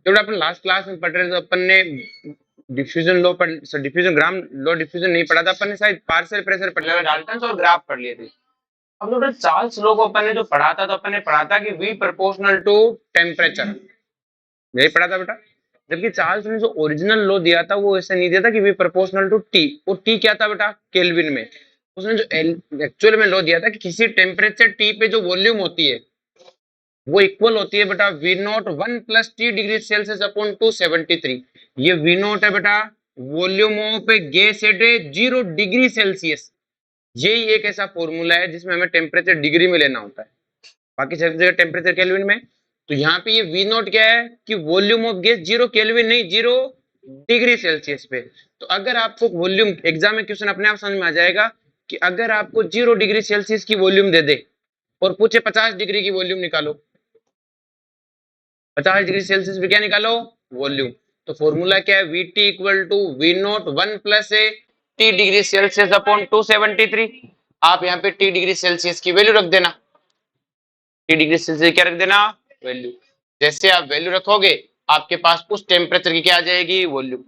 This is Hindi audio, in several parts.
जब अपन लास्ट क्लास में पढ़ रहे थे तो अपन ने डिफ्यूजन लॉ पढ़ डिफ्यूजन ग्राम लॉ डिफ्यूजन नहीं पढ़ा था अपन ने, शायद पार्शियल प्रेशर पढ़ लिया था, डाल्टन और ग्राफ पढ़ लिए थे। अब तो चार्ल्स लॉ को अपन ने जो पढ़ा था तो अपन ने पढ़ा था कि V प्रोपोर्शनल टू टेम्परेचर, यही पढ़ा था बेटा। जबकि चार्ल्स ने जो ओरिजिनल लॉ दिया था वो ऐसा नहीं दिया था कि V प्रोपोर्शनल टू T, वो T क्या था बेटा, केल्विन में। उसने जो एक्चुअल में लॉ दिया था कि किसी टेम्परेचर T पे जो वॉल्यूम होती है वो इक्वल होती है बेटा V naught 1 plus T degree Celsius upon 273। ये V नॉट है बेटा volume of gas at 0 degree Celsius. यही एक ऐसा फॉर्मूला है जिसमें हमें टेम्परेचर डिग्री में लेना होता है, बाकी सब जगह टेम्परेचर केल्विन में। तो यहाँ पे ये V नॉट क्या है कि वॉल्यूम ऑफ गैस 0 केल्विन नहीं 0 डिग्री सेल्सियस पे। तो अगर आपको वॉल्यूम एग्जाम में क्वेश्चन अपने आप समझ में आ जाएगा कि अगर आपको 0 डिग्री सेल्सियस की वॉल्यूम दे दे और पूछे 50 डिग्री की वॉल्यूम निकालो, 50 डिग्री सेल्सियस पे क्या निकालो, वॉल्यूम। तो फॉर्मूला क्या है, VT equal to V naught 1 plus T degree Celsius upon 273। आप यहाँ पे T डिग्री सेल्सियस की वैल्यू रख देना, T डिग्री सेल्सियस क्या रख देना, वैल्यू। जैसे आप वैल्यू रखोगे आपके पास उस टेम्परेचर की क्या आ जाएगी, वॉल्यूम।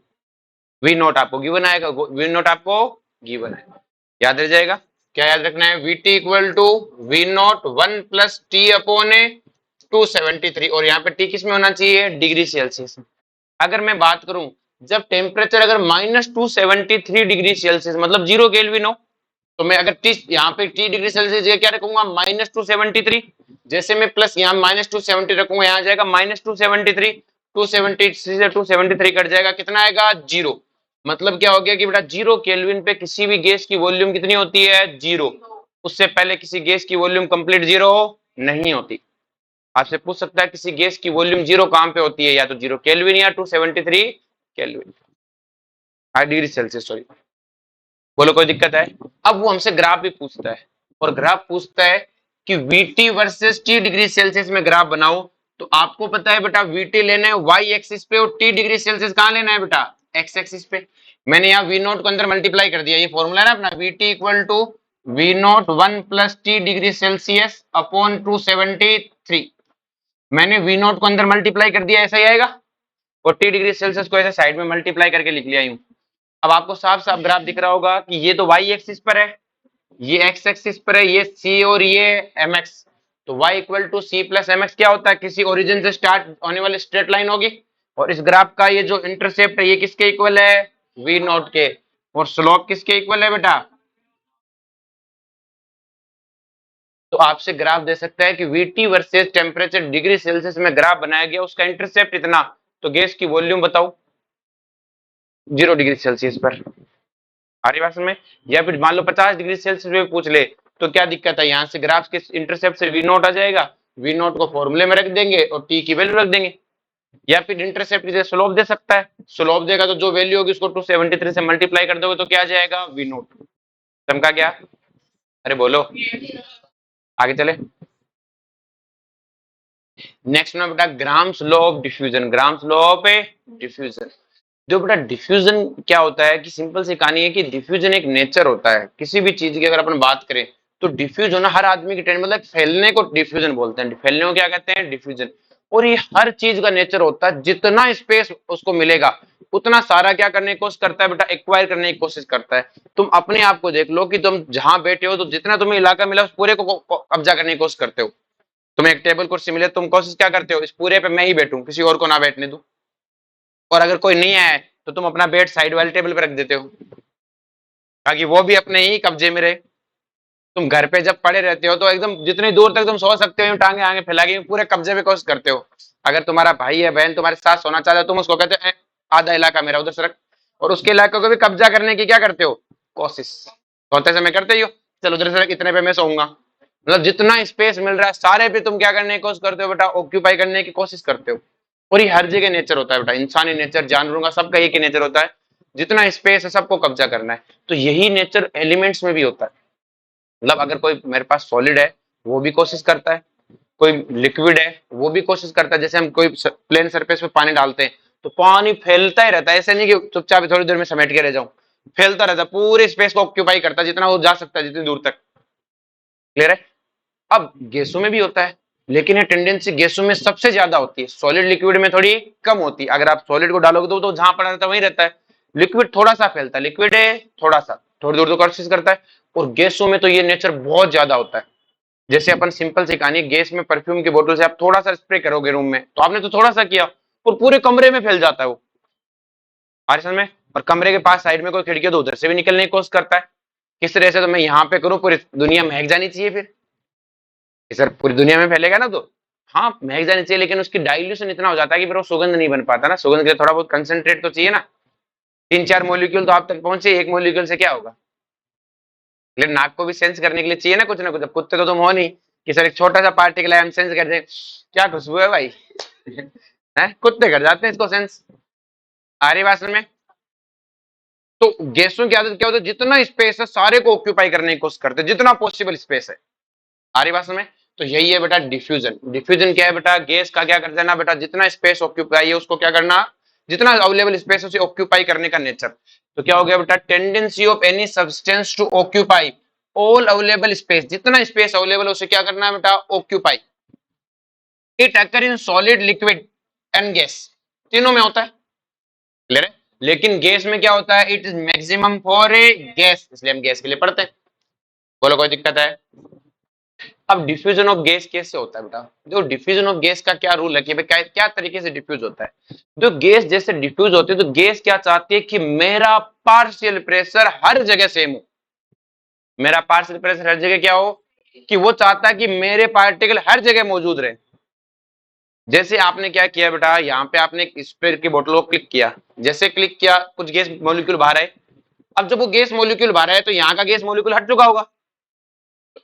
V नॉट आपको गिवन आएगा, V नॉट आपको गिवन है, याद रह जाएगा। क्या याद रखना है, VT equal to V naught 1 plus T upon 273, और यहाँ पे T किस में होना चाहिए, डिग्री सेल्सियस। अगर मैं बात करूं जब टेम्परेचर अगर -273 डिग्री सेल्सियस मतलब 0 केल्विन हो, तो मैं अगर T यहाँ पे T डिग्री सेल्सियस क्या रखूंगा, -273। जैसे मैं प्लस यहाँ -270 रखूंगा, यहाँ जाएगा -273, 273 से 273 कट जाएगा, कितना आएगा, 0। मतलब क्या हो गया कि बेटा 0 केल्विन पे किसी भी गैस की वॉल्यूम कितनी होती है, 0। उससे पहले किसी गैस की वॉल्यूम कंप्लीट 0 नहीं होती। आपसे पूछ सकता है किसी गैस की वॉल्यूम 0 कहां पे होती है, या तो 0 केल्विन या 273 kelvin, high degree Celsius, sorry. बोलो कोई दिक्कत है। अब वो हमसे ग्राफ भी पूछता है, और ग्राफ पूछता है कि VT versus T degree Celsius में ग्राफ बनाओ। तो आपको पता है बेटा VT लेना है Y एक्सिस पे और T डिग्री सेल्सियस कहां लेना है बेटा, X एक्सिस पे। मैंने यहाँ V नॉट को अंदर मल्टीप्लाई कर दिया, ये फॉर्मूला है ना अपना, VT equal to V naught 1 plus T degree Celsius upon 273। मैंने V नॉट को अंदर मल्टीप्लाई कर दिया, ऐसा ही आएगा, और T डिग्री सेल्सियस को ऐसे साइड में मल्टीप्लाई करके लिख लिया यूं। अब आपको साफ साफ ग्राफ दिख रहा होगा कि ये तो Y एक्सिस पर है, ये X एक्सिस पर है, ये C और ये mx। तो Y equal to C plus mx क्या होता है, किसी ओरिजिन से स्टार्ट होने वाली स्ट्रेट लाइन होगी, और इस ग्राफ का ये जो इंटरसेप्ट है ये किसके इक्वल है, V नॉट के, और स्लोप किसके इक्वल है बेटा। तो आपसे ग्राफ दे सकता है कि VT versus temperature degree Celsius में ग्राफ बनाया गया, उसका इंटरसेप्ट इतना, तो गैस की वॉल्यूम बताओ 0 डिग्री सेल्सियस पर, आ रही बात में। या फिर मान लो 50 डिग्री सेल्सियस में पूछ ले तो क्या दिक्कत है, यहाँ से ग्राफ के इंटरसेप्ट से V नॉट आ जाएगा, V नॉट को फॉर्मूले में रख देंगे और T की वैल्यू रख देंगे। या फिर इंटरसेप्ट की जगह स्लोप दे सकता है, स्लोप देगा तो जो वैल्यू होगी उसको 273 से मल्टीप्लाई कर दोगे तो क्या आ जाएगा, V नॉट। समझा क्या, अरे बोलो आगे चले। नेक्स्ट में बेटा grams law of diffusion, grams law of diffusion. जो बेटा डिफ्यूजन क्या होता है कि सिंपल सी कहानी है कि डिफ्यूजन एक नेचर होता है किसी भी चीज की। अगर अपन बात करें तो डिफ्यूज होना हर आदमी की टेंड, मतलब फैलने को डिफ्यूजन बोलते हैं, फैलने को क्या कहते हैं, डिफ्यूजन। और ये हर चीज का नेचर होता है, जितना स्पेस उसको मिलेगा उतना सारा क्या करने की कोशिश करता है बेटा, एक्वायर करने की कोशिश करता है। तुम अपने आप को देख लो कि तुम जहां बैठे हो तो जितना तुम्हें इलाका मिला उस पूरे को कब्जा करने की कोशिश करते हो। तुम्हें एक टेबल कुर्सी मिले, तुम कोशिश क्या करते हो, इस पूरे पे मैं ही बैठूं, किसी और को ना बैठने दूं। और अगर कोई नहीं आए तो तुम अपना बेड साइड वाले टेबल पे रख देते हो ताकि वो भी अपने ही कब्जे में रहे। तुम घर पे जब पड़े रहते हो तो एकदम जितनी दूर तक तुम सो सकते हो टांगे आगे फैला के पूरे कब्जे पे कोशिश करते हो। अगर तुम्हारा भाई है बहन तुम्हारे साथ सोना चाहता है तुम उसको कहते हो आधा इलाका मेरा उधर से रख, और उसके इलाके को भी कब्जा करने की क्या करते हो, कोशिश। सोते समय करते ही हो, चलो उधर से रख, इतने पे मैं सोऊंगा। मतलब जितना स्पेस मिल रहा है सारे पे तुम क्या करने की कोशिश करते हो बेटा, ऑक्यूपाई करने की कोशिश करते हो। और ये हर जगह नेचर होता है बेटा, इंसानी नेचर, जानवरों का, सबका एक ही नेचर होता है, जितना स्पेस है सबको कब्जा करना है। तो यही नेचर एलिमेंट्स में भी होता है। मतलब अगर कोई मेरे पास सॉलिड है वो भी कोशिश करता है, कोई लिक्विड है वो भी कोशिश करता है। जैसे हम कोई प्लेन सरफेस पे पानी डालते हैं तो पानी फैलता ही रहता है, ऐसे नहीं कि चुपचाप थोड़ी देर में समेट के रह जाऊं, फैलता रहता है, पूरे स्पेस को ऑक्यूपाई करता है जितना वो जा सकता है, जितनी दूर तक। क्लियर है। अब गैसों में भी होता है, लेकिन ये टेंडेंसी गैसों में सबसे ज्यादा होती है, सॉलिड लिक्विड में थोड़ी कम होती है। अगर आप सॉलिड को डालोगे तो जहां पड़ा रहता है वहीं रहता है, लिक्विड थोड़ा सा फैलता है, लिक्विड है थोड़ा सा थोड़ी दूर तक कोशिश करता है। और गैसों में तो ये नेचर बहुत ज्यादा होता है। जैसे अपन सिंपल सी कहानी, गैस में परफ्यूम की बोतल से आप थोड़ा सा स्प्रे करोगे रूम में, तो आपने तो थोड़ा सा किया और पूरे कमरे में फैल जाता है वो, समझ में। और कमरे के पास साइड में कोई खिड़की है तो उधर से भी निकलने की कोशिश करता है। किस तरह से, तो मैं यहाँ पे करूँ पूरी दुनिया महक जानी चाहिए फिर, सर पूरी दुनिया में फैलेगा ना तो हाँ महक जानी चाहिए, लेकिन उसकी डाइल्यूशन इतना हो जाता है कि फिर वो सुगंध नहीं बन पाता ना। सुगंध के लिए थोड़ा बहुत कंसंट्रेट तो चाहिए ना, 3-4 मोलिक्यूल तो आप तक पहुंचे, एक मोलिक्यूल से क्या होगा। लेकिन नाक को भी सेंस करने के लिए चाहिए ना कुछ ना कुछ। अब कुत्ते तो तुम हो नहीं कि सर एक छोटा सा पार्टिकल है हम सेंस कर दें, क्या खुशबू है भाई है, कुत्ते कर जाते हैं इसको सेंस। आ रही बात में। तो गैसों की आदत क्या होती है, जितना स्पेस है सारे को ऑक्यूपाई करने की कोशिश करते हैं, जितना पॉसिबल स्पेस है। आ रही बात में। तो यही है बेटा डिफ्यूजन। डिफ्यूजन क्या है बेटा, गैस का क्या कर देना बेटा, जितना स्पेस ऑक्यूपाई है उसको क्या करना, जितना अवेलेबल स्पेस है उसे ऑक्यूपाई करने का नेचर। तो क्या हो गया बेटा, tendency of any substance to occupy all available space, जितना स्पेस अवेलेबल है उसे क्या करना है बेटा, occupy. It occur in solid, liquid and gas, तीनों में होता है, क्लियर है। लेकिन गैस में क्या होता है, it is maximum for a gas, इसलिए हम गैस के लिए पढ़ते हैं। बोलो कोई दिक्कत है। अब डिफ्यूजन ऑफ गैस कैसे होता है बेटा, जो डिफ्यूजन ऑफ गैस का क्या रूल है कि भाई क्या तरीके से डिफ्यूज होता है। जो गैस जैसे डिफ्यूज होती है तो गैस क्या चाहती है कि मेरा पार्शियल प्रेशर हर जगह सेम हो। मेरा पार्शियल प्रेशर हर जगह क्या हो, कि वो चाहता है कि मेरे पार्टिकल हर जगह मौजूद रहे। जैसे आपने क्या किया बेटा, यहाँ पे आपने एक स्प्रे की बोतल को क्लिक किया, जैसे क्लिक किया कुछ गैस मॉलिक्यूल बाहर आए। अब जब वो गैस मॉलिक्यूल बाहर आए तो यहाँ का गैस मॉलिक्यूल हट चुका होगा।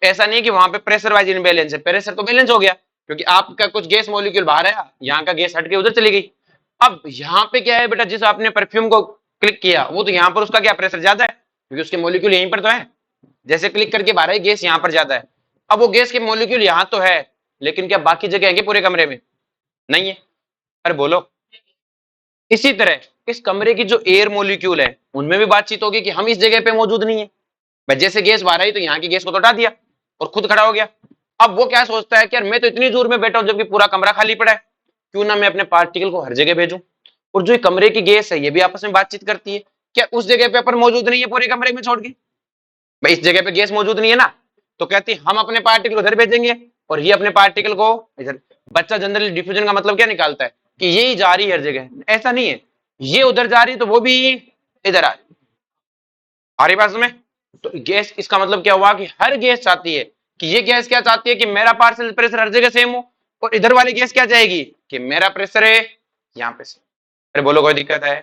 ऐसा नहीं कि वहां पे प्रेशर वाइज इनबैलेंस है, प्रेशर तो बैलेंस हो गया क्योंकि आपका कुछ गैस मॉलिक्यूल बाहर आया, यहाँ का गैस हट के उधर चली गई। अब यहाँ पे क्या है बेटा, जिस आपने परफ्यूम को क्लिक किया वो तो यहाँ पर उसका क्या प्रेशर ज्यादा है क्योंकि उसके मॉलिक्यूल यहीं पर तो है। जैसे क्लिक करके बाहर आई गैस यहाँ पर ज्यादा है। अब वो गैस के मॉलिक्यूल यहाँ तो है, लेकिन क्या बाकी जगह है पूरे कमरे में, नहीं है। अरे बोलो। इसी तरह इस कमरे की जो एयर मॉलिक्यूल है उनमें भी बातचीत होगी कि हम इस जगह पे मौजूद नहीं है। जैसे गैस बाहर आई तो यहाँ की गैस को तो हटा दिया और खुद खड़ा हो गया। अब वो क्या सोचता है कि यार मैं तो इतनी दूर में बैठा हूं जबकि पूरा कमरा खाली पड़ा है, क्यों ना मैं अपने पार्टिकल को हर जगह भेजूं। और जो कमरे की गैस है ये भी आपस में बातचीत करती है, क्या उस जगह पे अपन मौजूद नहीं है पूरे कमरे में छोड़ के, भाई इस जगह पे गैस मौजूद नहीं है ना, तो कहती है हम अपने पार्टिकल उधर भेजेंगे और ये अपने पार्टिकल को इधर। बच्चा जनरली डिफ्यूजन का मतलब क्या निकालता है कि यही जा रही है हर जगह, ऐसा नहीं है, ये उधर जा रही है तो वो भी इधर आ रही बात में। तो गैस, इसका मतलब क्या हुआ कि हर गैस चाहती है कि ये गैस क्या चाहती है कि मेरा पार्शियल प्रेशर हर जगह सेम हो, और इधर वाली गैस क्या चाहेगी कि मेरा प्रेशर है यहाँ पे से। अरे बोलो कोई दिक्कत है।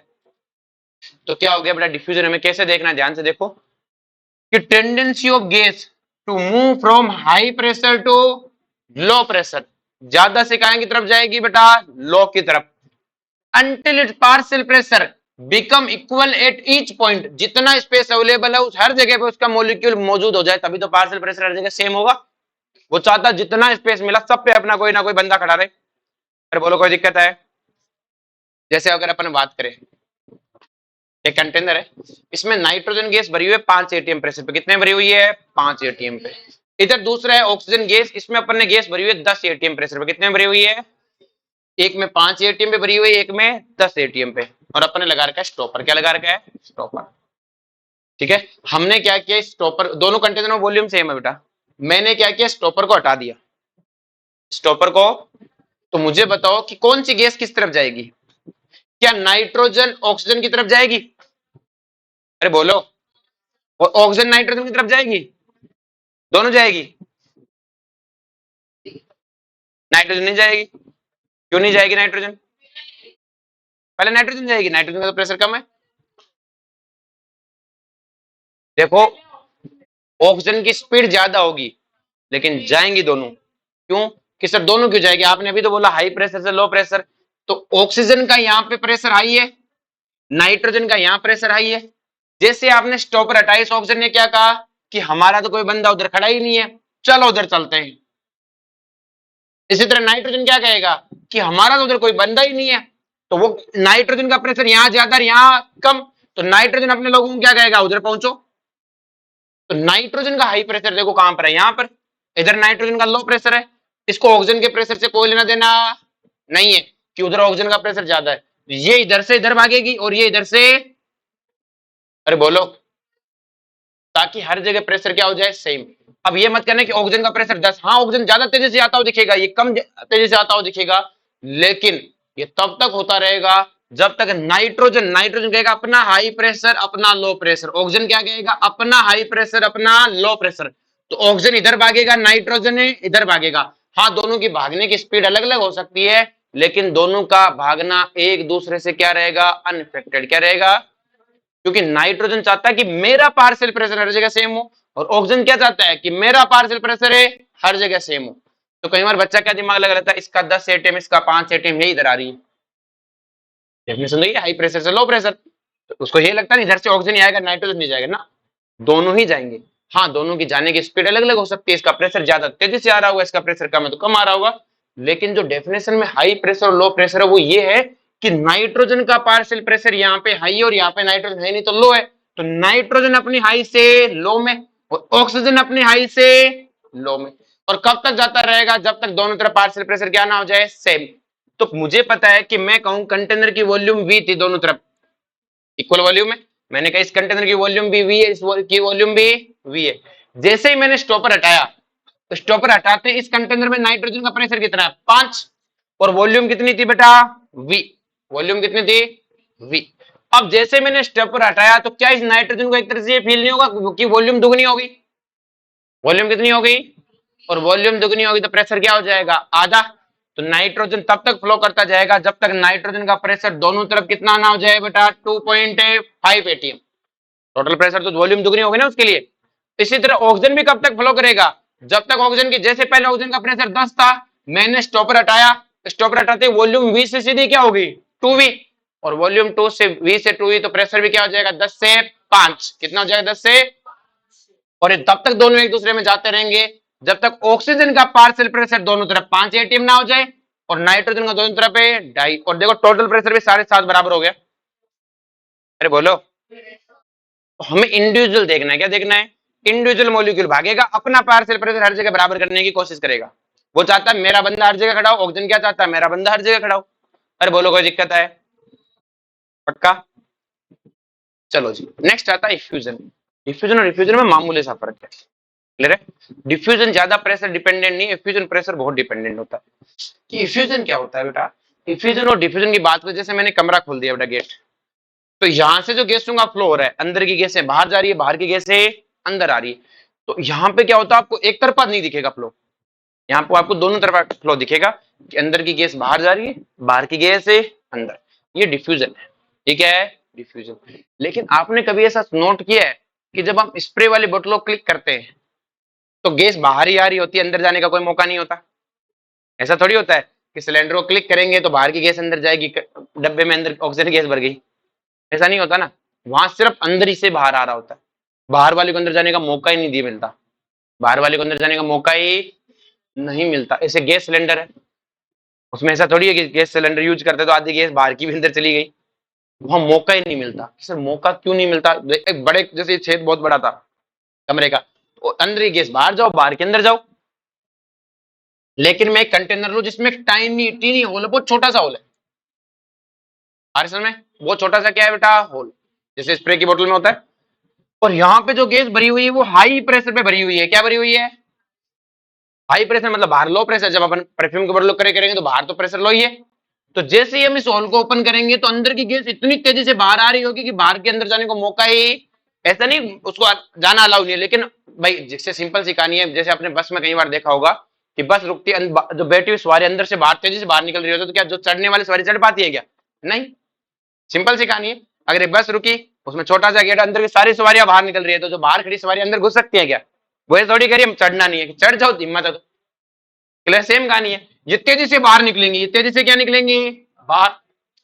तो क्या हो गया बेटा, डिफ्यूजन हमें कैसे देखना है, ध्यान से देखो कि tendency of gas to move from high pressure to low pressure, ज्यादा से कहां की तरफ जाएगी बेटा, लो की तरफ। until its partial pressure become equal at each point, जितना स्पेस अवेलेबल है उस हर जगह पे उसका मॉलिक्यूल मौजूद हो जाए, तभी तो पार्शियल प्रेशर हर जगह सेम होगा। वो चाहता है जितना स्पेस मिला सब पे अपना कोई ना कोई बंदा खड़ा रहे। अरे बोलो कोई दिक्कत है। जैसे अगर अपन बात करें, एक कंटेनर है, इसमें नाइट्रोजन गैस भरी हुई है 5 एटीएम प्रेशर पे, कितने भरी हुई है 5 एटीएम पे। इधर दूसरा है ऑक्सीजन गैस, इसमें अपन ने गैस भरी हुई है 10 एटीएम प्रेशर पे, कितने भरी हुई है, एक में 5 एटीएम पे भरी हुई, एक में 10 एटीएम पे। और अपने लगा रखा है स्टॉपर, क्या लगा रखा है स्टॉपर। ठीक है, हमने क्या किया, स्टॉपर, दोनों कंटेनर में वॉल्यूम सेम है बेटा, मैंने क्या किया स्टॉपर को हटा दिया, स्टॉपर को। तो मुझे बताओ कि कौन सी गैस किस तरफ जाएगी, क्या नाइट्रोजन ऑक्सीजन की तरफ जाएगी, अरे बोलो, और ऑक्सीजन नाइट्रोजन की तरफ जाएगी, दोनों जाएगी, नाइट्रोजन नहीं जाएगी। क्यों नहीं जाएगी नाइट्रोजन, पहले नाइट्रोजन जाएगी, नाइट्रोजन का तो प्रेशर कम है। देखो ऑक्सीजन की स्पीड ज्यादा होगी लेकिन जाएंगी दोनों, क्यों कि सर दोनों क्यों जाएगी, आपने अभी तो बोला हाई प्रेशर से लो प्रेशर, तो ऑक्सीजन का यहाँ पे प्रेशर हाई है, नाइट्रोजन का यहाँ प्रेशर हाई है। जैसे आपने स्टॉपर हटाई, ऑक्सीजन ने क्या कहा कि हमारा तो कोई बंदा उधर खड़ा ही नहीं है, चलो उधर चलते हैं। इसी तरह नाइट्रोजन क्या कहेगा कि हमारा तो उधर कोई बंदा ही नहीं है, तो वो नाइट्रोजन का प्रेशर यहाँ ज्यादा यहाँ कम, तो नाइट्रोजन अपने लोगों को क्या कहेगा उधर पहुंचो। तो नाइट्रोजन का हाई प्रेशर देखो कहां पर है, यहां पर, इधर नाइट्रोजन का लो प्रेशर है, इसको ऑक्सीजन के प्रेशर से कोई लेना देना नहीं है कि उधर ऑक्सीजन का प्रेशर ज्यादा है, ये इधर से इधर भागेगी और ये इधर से, अरे बोलो, ताकि हर जगह प्रेशर क्या हो जाए, सेम। अब ये मत करना कि ऑक्सीजन का प्रेशर 10, हाँ ऑक्सीजन ज्यादा तेजी से आता हुआ दिखेगा, ये कम तेजी से आता हुआ दिखेगा, लेकिन ये तब तक होता रहेगा जब तक नाइट्रोजन नाइट्रोजन कहेगा अपना हाई प्रेशर अपना लो प्रेशर, ऑक्सीजन क्या कहेगा अपना हाई प्रेशर अपना लो प्रेशर। तो ऑक्सीजन इधर भागेगा, नाइट्रोजन इधर भागेगा। हाँ दोनों की भागने की स्पीड अलग अलग हो सकती है, लेकिन दोनों का भागना एक दूसरे से क्या रहेगा, अनइफेक्टेड क्या रहेगा, क्योंकि नाइट्रोजन चाहता है कि मेरा पार्शियल प्रेशर हर जगह सेम हो, और ऑक्सीजन क्या चाहता है कि मेरा पार्शियल प्रेशर है हर जगह सेम हो। तो कई बार बच्चा क्या दिमाग लगा रहता है, इसका 10 एटम इसका 5 एटम है, इधर आ रही है डेफिनेशन, तो ये हाई प्रेशर से लो प्रेशर, तो उसको ये लगता है इधर से ऑक्सीजन आएगा नाइट्रोजन नहीं जाएगा ना, दोनों ही जाएंगे। हाँ दोनों की जाने की स्पीड अलग अलग हो सकती है, इसका प्रेशर ज्यादा तेजी से आ रहा होगा, इसका प्रेशर कम है तो कम आ रहा होगा, लेकिन जो डेफिनेशन में हाई प्रेशर और लो प्रेशर है वो ये है कि नाइट्रोजन का पार्शियल प्रेशर यहाँ पे हाई और यहाँ पे नाइट्रोजन है नहीं तो लो है, तो नाइट्रोजन अपनी हाई से लो में और ऑक्सीजन अपनी हाई से लो में, और कब तक जाता रहेगा, जब तक दोनों तरफ पार्शियल प्रेशर क्या ना हो जाए, सेम। तो मुझे पता है कि मैं कहूं कंटेनर की वॉल्यूम वी थी, दोनों तरफ इक्वल वॉल्यूम है, मैंने कहा इस कंटेनर की वॉल्यूम भी वी है, इस की वॉल्यूम भी वी है। जैसे ही मैंने स्टॉपर हटाया, तो स्टॉपर हटाते इस कंटेनर में नाइट्रोजन का प्रेशर कितना है, 5, और वॉल्यूम कितनी थी बेटा, वी, वॉल्यूम कितनी थी, वी। अब जैसे मैंने स्टॉपर हटाया तो क्या इस नाइट्रोजन को एक तरह से ये फील नहीं होगा कि वॉल्यूम दुगनी होगी, वॉल्यूम कितनी होगी, और वॉल्यूम दुगनी होगी तो प्रेशर क्या हो जाएगा, आधा। तो नाइट्रोजन तब तक फ्लो करता जाएगा जब तक नाइट्रोजन का प्रेशर दोनों तरफ कितना ना हो जाए बेटा, 2.5 एटीएम। टोटल प्रेशर तो वॉल्यूम दुगनी होगी ना उसके लिए। इसी तरह ऑक्सीजन भी कब तक फ्लो करेगा, जब तक ऑक्सीजन की, जैसे पहले ऑक्सीजन का प्रेशर 10 था, मैंने स्टॉपर हटाया, स्टॉपर हटाते वॉल्यूम वी से सीधी क्या होगी, 2v, और वॉल्यूम 2 से v से 2v, तो प्रेशर भी क्या हो जाएगा, 10 से 5, कितना हो जाएगा, 10 से, और तब तक दोनों एक दूसरे में जाते रहेंगे जब तक ऑक्सीजन का पार्शियल प्रेशर दोनों तरफ 5 एटीएम ना हो जाए, और नाइट्रोजन का दोनों तरफ है 2.5, और देखो टोटल प्रेशर भी 7.5 बराबर हो गया। अरे बोलो, हमें इंडिविजुअल देखना है, क्या देखना है, इंडिविजुअल मॉलिक्यूल भागेगा, अपना पार्शियल प्रेशर हर जगह बराबर करने की कोशिश करेगा, वो चाहता है मेरा बंदा हर जगह खड़ा हो, ऑक्सीजन क्या चाहता है मेरा बंदा हर जगह खड़ा हो। अरे बोलो कोई दिक्कत है, पक्का। चलो जी नेक्स्ट आता है इफ्यूजन। डिफ्यूजन और डिफ्यूजन में मामूली सा फर्क है, क्लियर है। डिफ्यूजन ज्यादा प्रेशर डिपेंडेंट नहीं, इफ्यूजन प्रेशर बहुत डिपेंडेंट होता है। कि इफ्यूजन क्या होता है बेटा, इफ्यूजन और डिफ्यूजन की बात करें, जैसे मैंने कमरा खोल दिया बेटा गेट, तो यहां से जो गैसों का फ्लो हो रहा है, अंदर की गैसें बाहर जा रही है, बाहर की गैसें अंदर आ रही है, तो यहाँ पे क्या होता है, आपको एक तरफा नहीं दिखेगा फ्लो, यहाँ पे आपको दोनों तरफा फ्लो दिखेगा कि अंदर की गैस बाहर जा रही है, बाहर की गैस अंदर, ये डिफ्यूजन है। ये क्या है, डिफ्यूजन। लेकिन आपने कभी ऐसा नोट किया है कि जब हम स्प्रे वाली बोतलों क्लिक करते हैं तो गैस बाहर ही आ रही होती है, अंदर जाने का कोई मौका नहीं होता, ऐसा थोड़ी होता है कि सिलेंडर को क्लिक करेंगे तो बाहर की गैस अंदर जाएगी, डब्बे में अंदर ऑक्सीजन गैस भर गई, ऐसा नहीं होता ना, वहां सिर्फ अंदर ही से बाहर आ रहा होता है, बाहर वाले को अंदर जाने का मौका ही नहीं दिया मिलता, बाहर वाले को अंदर जाने का मौका ही नहीं मिलता। ऐसे गैस सिलेंडर है, उसमें ऐसा थोड़ी है कि गैस सिलेंडर यूज करते तो आधी गैस बाहर की भी अंदर चली गई, वहां मौका ही नहीं मिलता। सर मौका क्यों नहीं मिलता, एक बड़े जैसे छेद बहुत बड़ा था कमरे का, तो अंदर ही गैस बाहर जाओ, बाहर के अंदर जाओ, लेकिन मैं एक कंटेनर लूं जिसमें एक टाइनी टीनी होल है, बहुत छोटा सा होल है, में बहुत छोटा सा क्या है बेटा, होल, जैसे स्प्रे की बोतल में होता है, और यहाँ पे जो गैस भरी हुई है वो हाई प्रेशर पे भरी हुई है, क्या भरी हुई है, हाई प्रेशर, मतलब बाहर लो प्रेशर, जब अपन परफ्यूम के बोतल करेंगे तो बाहर तो प्रेशर लो ही है, तो जैसे ही हम इस होल को ओपन करेंगे तो अंदर की गैस इतनी तेजी से बाहर आ रही होगी कि बाहर के अंदर जाने को मौका ही, ऐसा नहीं उसको जाना अलाउ नहीं है, लेकिन भाई जिससे सिंपल सी कहानी है, जैसे आपने बस में कई बार देखा होगा कि बस रुकती है, जो बैठी हुई सवारी अंदर से बाहर तेजी से बाहर निकल रही होती है, तो क्या जो चढ़ने वाली सवारी चढ़ पाती है क्या, नहीं, सिंपल सी कहानी है। अगर एक बस रुकी, उसमें छोटा सा गेट, अंदर की सारी सवारियां बाहर निकल रही है, तो जो बाहर खड़ी सवारी अंदर घुस सकती है क्या, वो थोड़ी करिए चढ़ना नहीं है, चढ़ जाओ हिम्मत है तो, क्लियर, सेम कहानी है, ये तेजी से बाहर निकलेंगी, ये तेजी से क्या निकलेंगी, बाहर,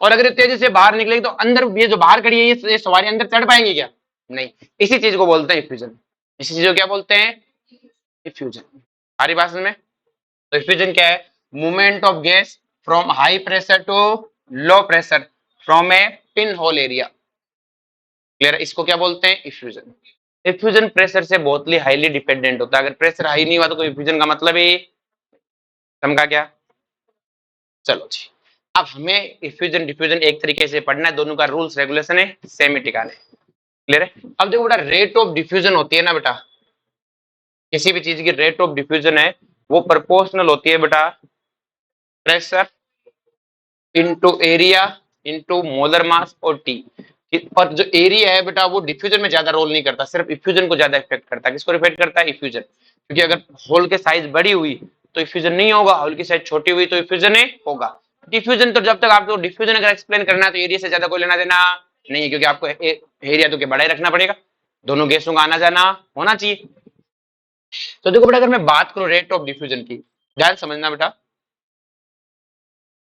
और अगर ये तेजी से बाहर निकलेगी तो अंदर ये जो बाहर खड़ी है ये सवारी अंदर चढ़ पाएंगी क्या, नहीं, इसी चीज को बोलते हैं इफ्यूजन, इसी चीज को क्या बोलते हैं, इफ्यूजन। सारी बात में, तो इफ्यूजन क्या है, movement of gas from high pressure to low pressure from a pinhole area, clear, इसको क्या बोलते हैं, इफ्यूजन। इफ्यूजन प्रेशर से बहुत हाईली डिपेंडेंट होता है, अगर प्रेशर हाई नहीं हुआ तो कोई इफ्यूजन का मतलब ही समझा क्या? चलो जी, अब हमें इफ्यूजन डिफ्यूजन एक तरीके से पढ़ना है, दोनों का रूल्स रेगुलेशन है सेम ही टिकाने। क्लियर है? अब देखो बेटा, रेट ऑफ डिफ्यूजन होती है ना बेटा, किसी भी चीज की रेट ऑफ डिफ्यूजन है वो प्रोपोर्शनल होती है बेटा pressure into area into molar mass और टी। और जो एरिया है बेटा वो डिफ्यूजन में ज्यादा रोल नहीं करता, सिर्फ इफ्यूजन को ज्यादा इफेक्ट करता है। किसको इफेक्ट करता है? इफ्यूजन। क्योंकि अगर होल के साइज बड़ी हुई तो इफ्यूजन नहीं होगा, होल की साइज छोटी हुई तो इफ्यूजन होगा। डिफ्यूजन तो जब तक आपको डिफ्यूजन अगर एक्सप्लेन करना है तो एरिया से ज्यादा कोई लेना देना नहीं है, क्योंकि आपको एरिया तो के बड़ा ही रखना पड़ेगा, दोनों गैसों का आना जाना होना चाहिए। तो देखो बेटा, अगर मैं बात करूं रेट ऑफ डिफ्यूजन की, ध्यान समझना बेटा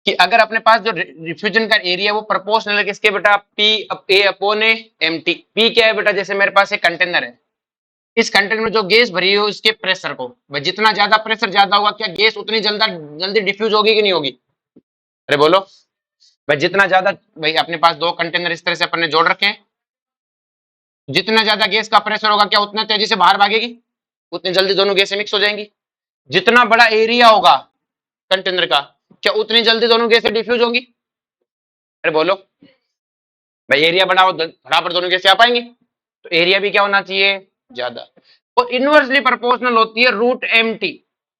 कि अगर अपने पास जो डिफ्यूजन का एरिया वो प्रोपोर्शनल है किसके बेटा? P A upon M T. P क्या है बेटा? जैसे मेरे पास एक कंटेनर है, इस कंटेनर में जो गैस भरी है उसके प्रेशर को, भाई जितना ज्यादा प्रेशर ज्यादा होगा क्या गैस उतनी जल्दी डिफ्यूज होगी कि नहीं होगी? अरे बोलो भाई, जितना ज्यादा, भाई अपने पास दो कंटेनर इस तरह से अपन ने जोड़ रखे हैं, जितना ज्यादा गैस का प्रेशर होगा क्या उतना तेजी से बाहर भागेगी, उतनी जल्दी दोनों गैसें मिक्स हो जाएंगी। जितना बड़ा एरिया होगा कंटेनर का, क्या उतनी जल्दी दोनों गैसें डिफ्यूज होंगी? अरे बोलो भाई, एरिया बड़ा हो बराबर दोनों गैसें आ पाएंगी, तो एरिया भी क्या होना चाहिए? ज्यादा। और इनवर्सली प्रोपोर्शनल होती है रूट एम टी।